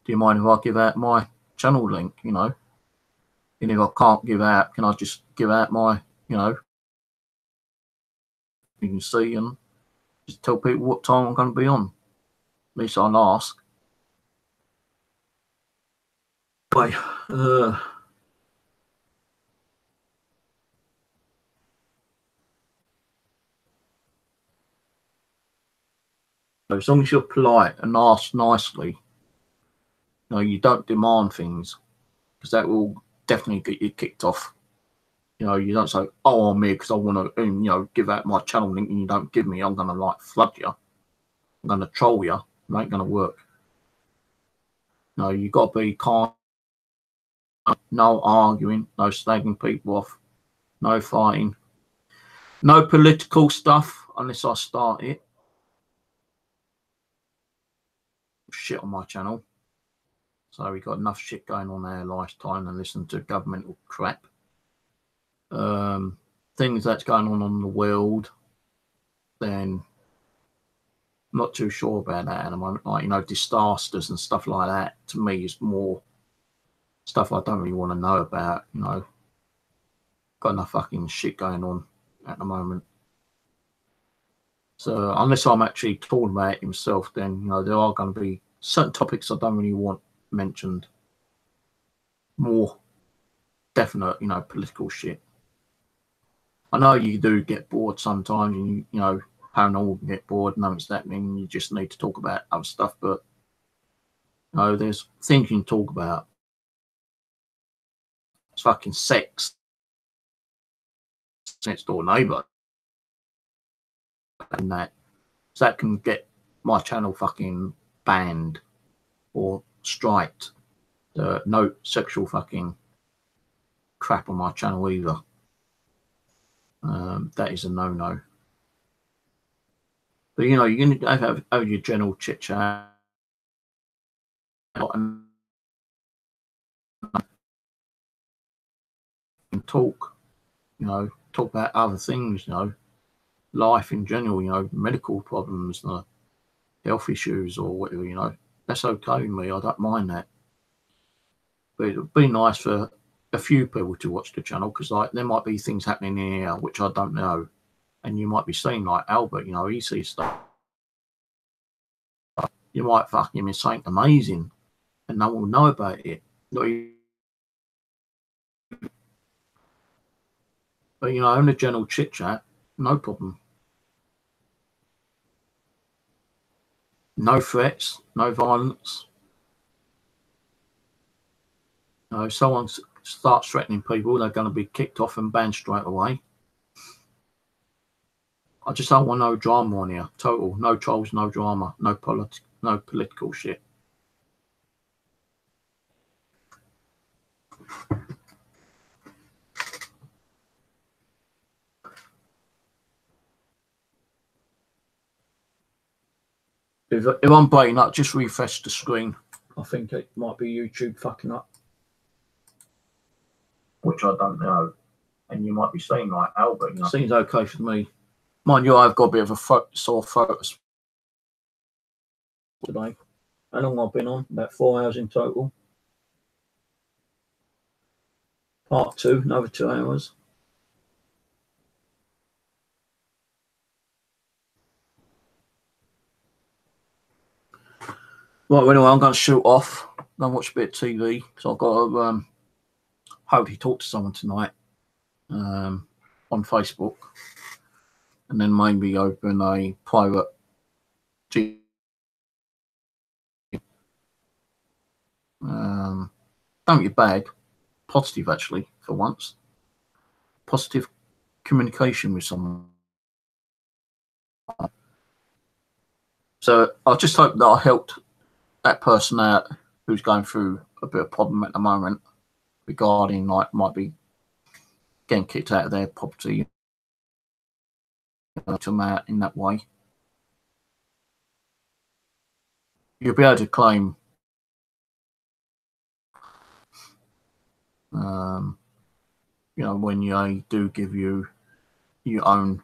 do you mind if I give out my channel link, you know? And if I can't give out, can I just give out my, you know, you can see and just tell people what time I'm going to be on. At least I'll ask. Anyway, As long as you're polite and ask nicely, you don't demand things, because that will definitely get you kicked off. You don't say, "Oh, I'm here because I want to, give out my channel link," and you don't give me. I'm going to flood you. I'm going to troll you. It ain't going to work. No, you got to be calm. No arguing. No slagging people off. No fighting. No political stuff unless I start it. Shit on my channel. So we got enough shit going on our lifetime and listen to governmental crap. Things that's going on in the world, then I'm not too sure about that at the moment. Like, disasters and stuff like that, to me, is more stuff I don't really want to know about. Got enough fucking shit going on at the moment. So unless I'm actually talking about it himself, then there are going to be certain topics I don't really want mentioned. More definite, political shit. I know you do get bored sometimes, and paranormal can get bored, nothing's happening, you just need to talk about other stuff. But there's things you can talk about. It's fucking sex, next door neighbour, and that. So that can get my channel fucking banned or striked. No sexual fucking crap on my channel either. That is a no-no. But you're going to have your general chit chat and talk. Talk about other things. Life in general. Medical problems, health issues, or whatever. That's okay with me. I don't mind that. But it would be nice for a few people to watch the channel, because there might be things happening here which I don't know, and you might be seeing, like Albert, he sees stuff. You might fucking miss something amazing, and no one will know about it. But in a general chit chat, no problem. No threats, no violence. If someone starts threatening people, they're going to be kicked off and banned straight away. I just don't want no drama on here. Total. No trolls, no drama, no political shit. If I'm breaking up, just refresh the screen. I think it might be YouTube fucking up, which I don't know. And you might be saying, like Albert, seems okay for me. Mind you, I've got a bit of a sore throat today. How long I've been on? About 4 hours in total. Part 2, another 2 hours. Right, well, anyway, I'm going to shoot off. I'm going to watch a bit of TV, because I've got to hopefully talk to someone tonight on Facebook, and then maybe open a private G. Don't get bad. Positive, actually, for once. Positive communication with someone. So I just hope that I helped that person out who's going through a bit of problem at the moment regarding, like, might be getting kicked out of their property, to them out in that way. You'll be able to claim when you do give you your own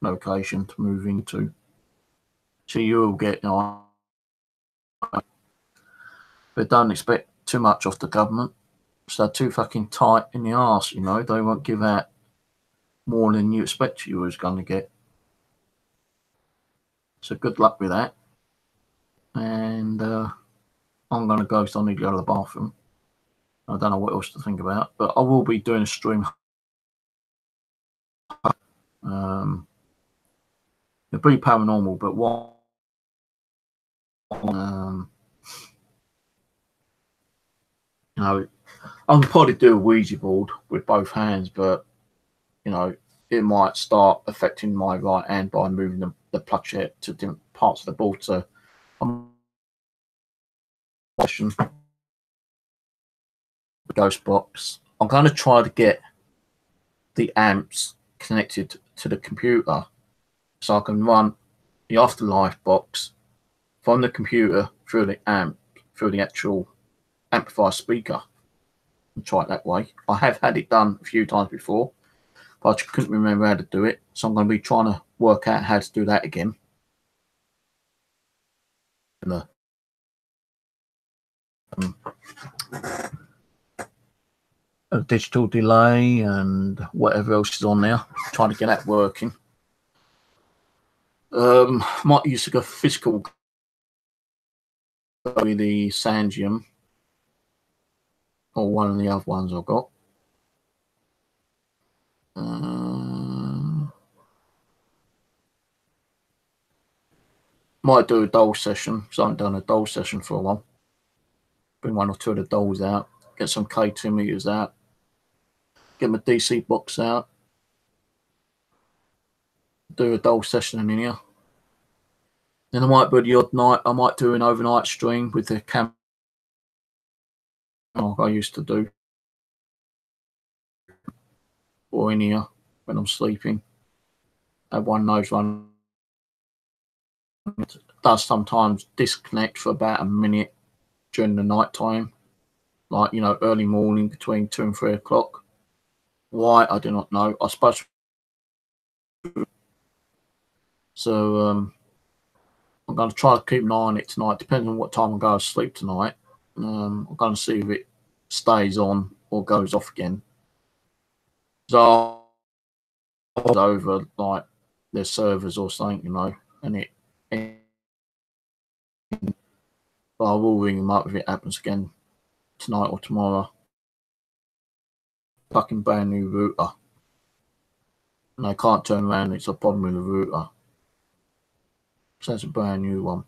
location to move into. So you'll get, but don't expect too much off the government. So they're too fucking tight in the arse, they won't give out more than you expect you was going to get. So good luck with that. And I'm going to go, so I need to go to the bathroom. I don't know what else to think about, but I will be doing a stream. It'll be paranormal, but what You know, I can probably do a Ouija board with both hands, but you know, it might start affecting my right hand by moving the planchette to different parts of the board. So I'm watching the ghost box. I'm going to try to get the amps connected to the computer so I can run the afterlife box from the computer through the amp, through the actual amplifier speaker, and try it that way. I have had it done a few times before, but I couldn't remember how to do it, so I'm going to be trying to work out how to do that again. A digital delay and whatever else is on there, trying to get that working. Might use a physical with the Sangium or one of the other ones I've got. Might do a doll session, so I haven't done a doll session for a while. Bring one or two of the dolls out, get some K2 meters out, get my DC box out, do a doll session in here. Then I might do the odd night, I might do an overnight stream with the camera like I used to do, or in here when I'm sleeping. Have one of those run. It does sometimes disconnect for about a minute during the night time, like, you know, early morning between 2 and 3 o'clock. Why, I do not know. I suppose. So I'm going to try to keep an eye on it tonight, depending on what time I go to sleep tonight. I'm going to see if it stays on or goes off again. So over like their servers or something, you know, and but I will ring them up if it happens again tonight or tomorrow. Fucking brand new router, and I can't turn around. It's a problem with the router, so that's a brand new one.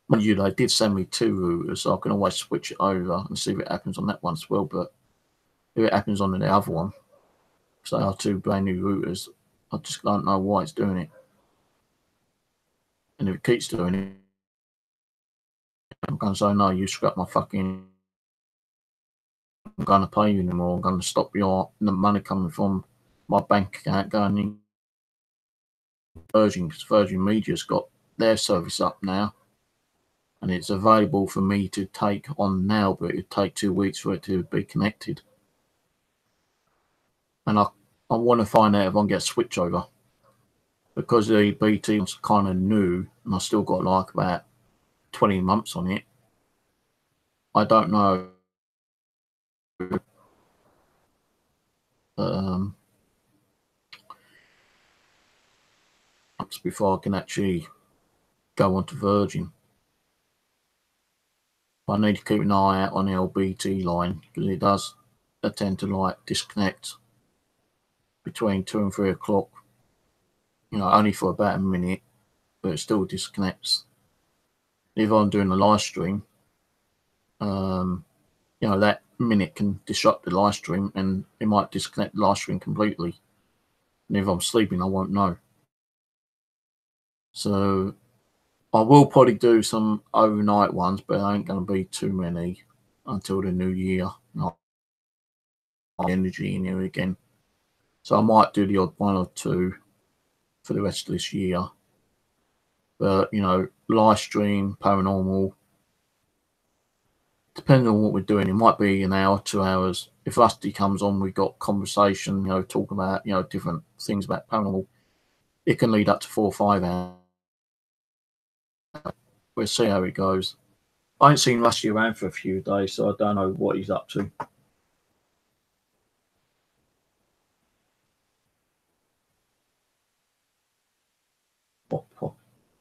Mind you, they did send me 2 routers, so I can always switch it over and see if it happens on that one as well. But if it happens on the other one, so they are 2 brand new routers, I just don't know why it's doing it. And if it keeps doing it, I'm going to say, no, you scrap my fucking. I'm going to pay you anymore. I'm going to stop the money coming from my bank account going in Virgin, because Virgin Media's got their service up now, and it's available for me to take on now, but it'd take 2 weeks for it to be connected. And I want to find out if I can get a switch over, because the BT was kind of new, and I still got like about 20 months on it. I don't know. Before I can actually go onto Virgin. I need to keep an eye out on the LBT line, because it does tend to like disconnect between 2 and 3 o'clock. You know, only for about a minute, but it still disconnects. If I'm doing a live stream, you know, that minute can disrupt the live stream, and it might disconnect the live stream completely. And if I'm sleeping, I won't know. So I will probably do some overnight ones, but I ain't going to be too many until the new year. Energy in here again. So I might do the odd 1 or 2 for the rest of this year. But, you know, live stream, paranormal, depending on what we're doing, it might be an hour, 2 hours. If Rusty comes on, we've got conversation, you know, talk about, you know, different things about paranormal. It can lead up to 4 or 5 hours. We'll see how it goes. I ain't seen Rusty around for a few days, so I don't know what he's up to.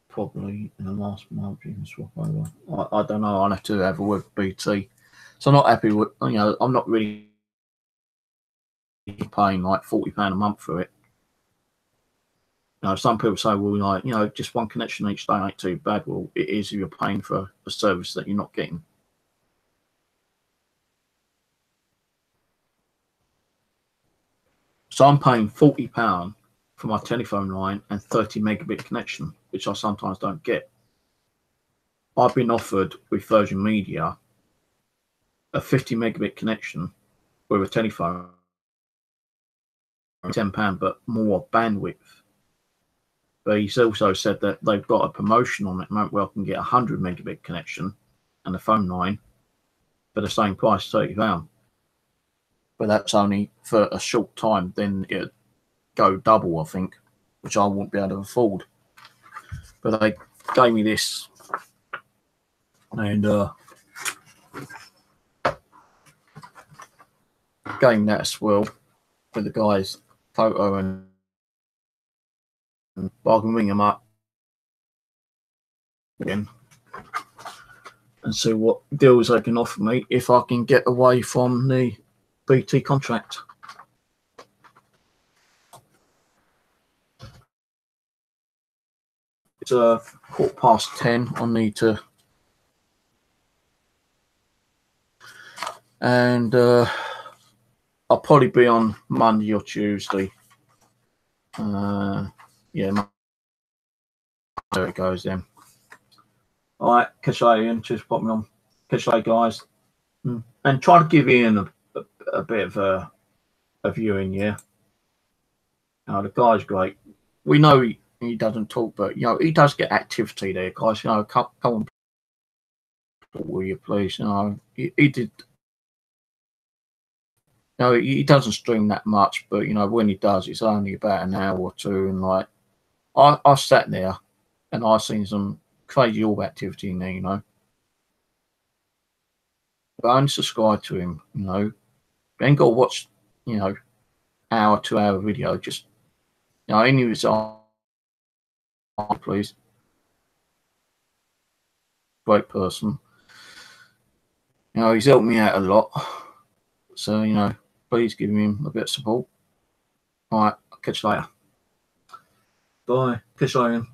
Probably in the last month you can swap over. I don't know. I'll have to have a word with BT. So I'm not happy with, you know, I'm not really paying like £40 a month for it. You know, some people say, well, like, you know, just one connection each day ain't too bad. Well, it is if you're paying for a service that you're not getting. So I'm paying £40 for my telephone line and 30 megabit connection, which I sometimes don't get. I've been offered with Virgin Media a 50 megabit connection with a telephone, £10, but more bandwidth. But he's also said that they've got a promotion on it. Well, I can get a 100 megabit connection and a phone line for the same price, £30. But that's only for a short time. Then it'd go double, I think, which I won't be able to afford. But they gave me this, and gave me that as well with the guy's photo, and I can ring them up again and see what deals they can offer me if I can get away from the BT contract. It's 10:15. I need to, and I'll probably be on Monday or Tuesday. Yeah, there it goes then. All right, catch you later, Ian. Just pop me on. Catch you later, guys. And try to give Ian a bit of a viewing, yeah. The guy's great. We know he doesn't talk, but, you know, he does get activity there, guys. You know, come on, will you please? You know, he did. You know, he doesn't stream that much, but, you know, when he does, it's only about an hour or two. And, like, I sat there and I seen some crazy orb activity in there, you know. But I only subscribe to him, you know. You ain't got to watch, you know, hour, 2 hour video. Just, you know, any of his art, please. Great person. You know, he's helped me out a lot. So, you know, please give him a bit of support. All right, I'll catch you later. Bye. Catch you later.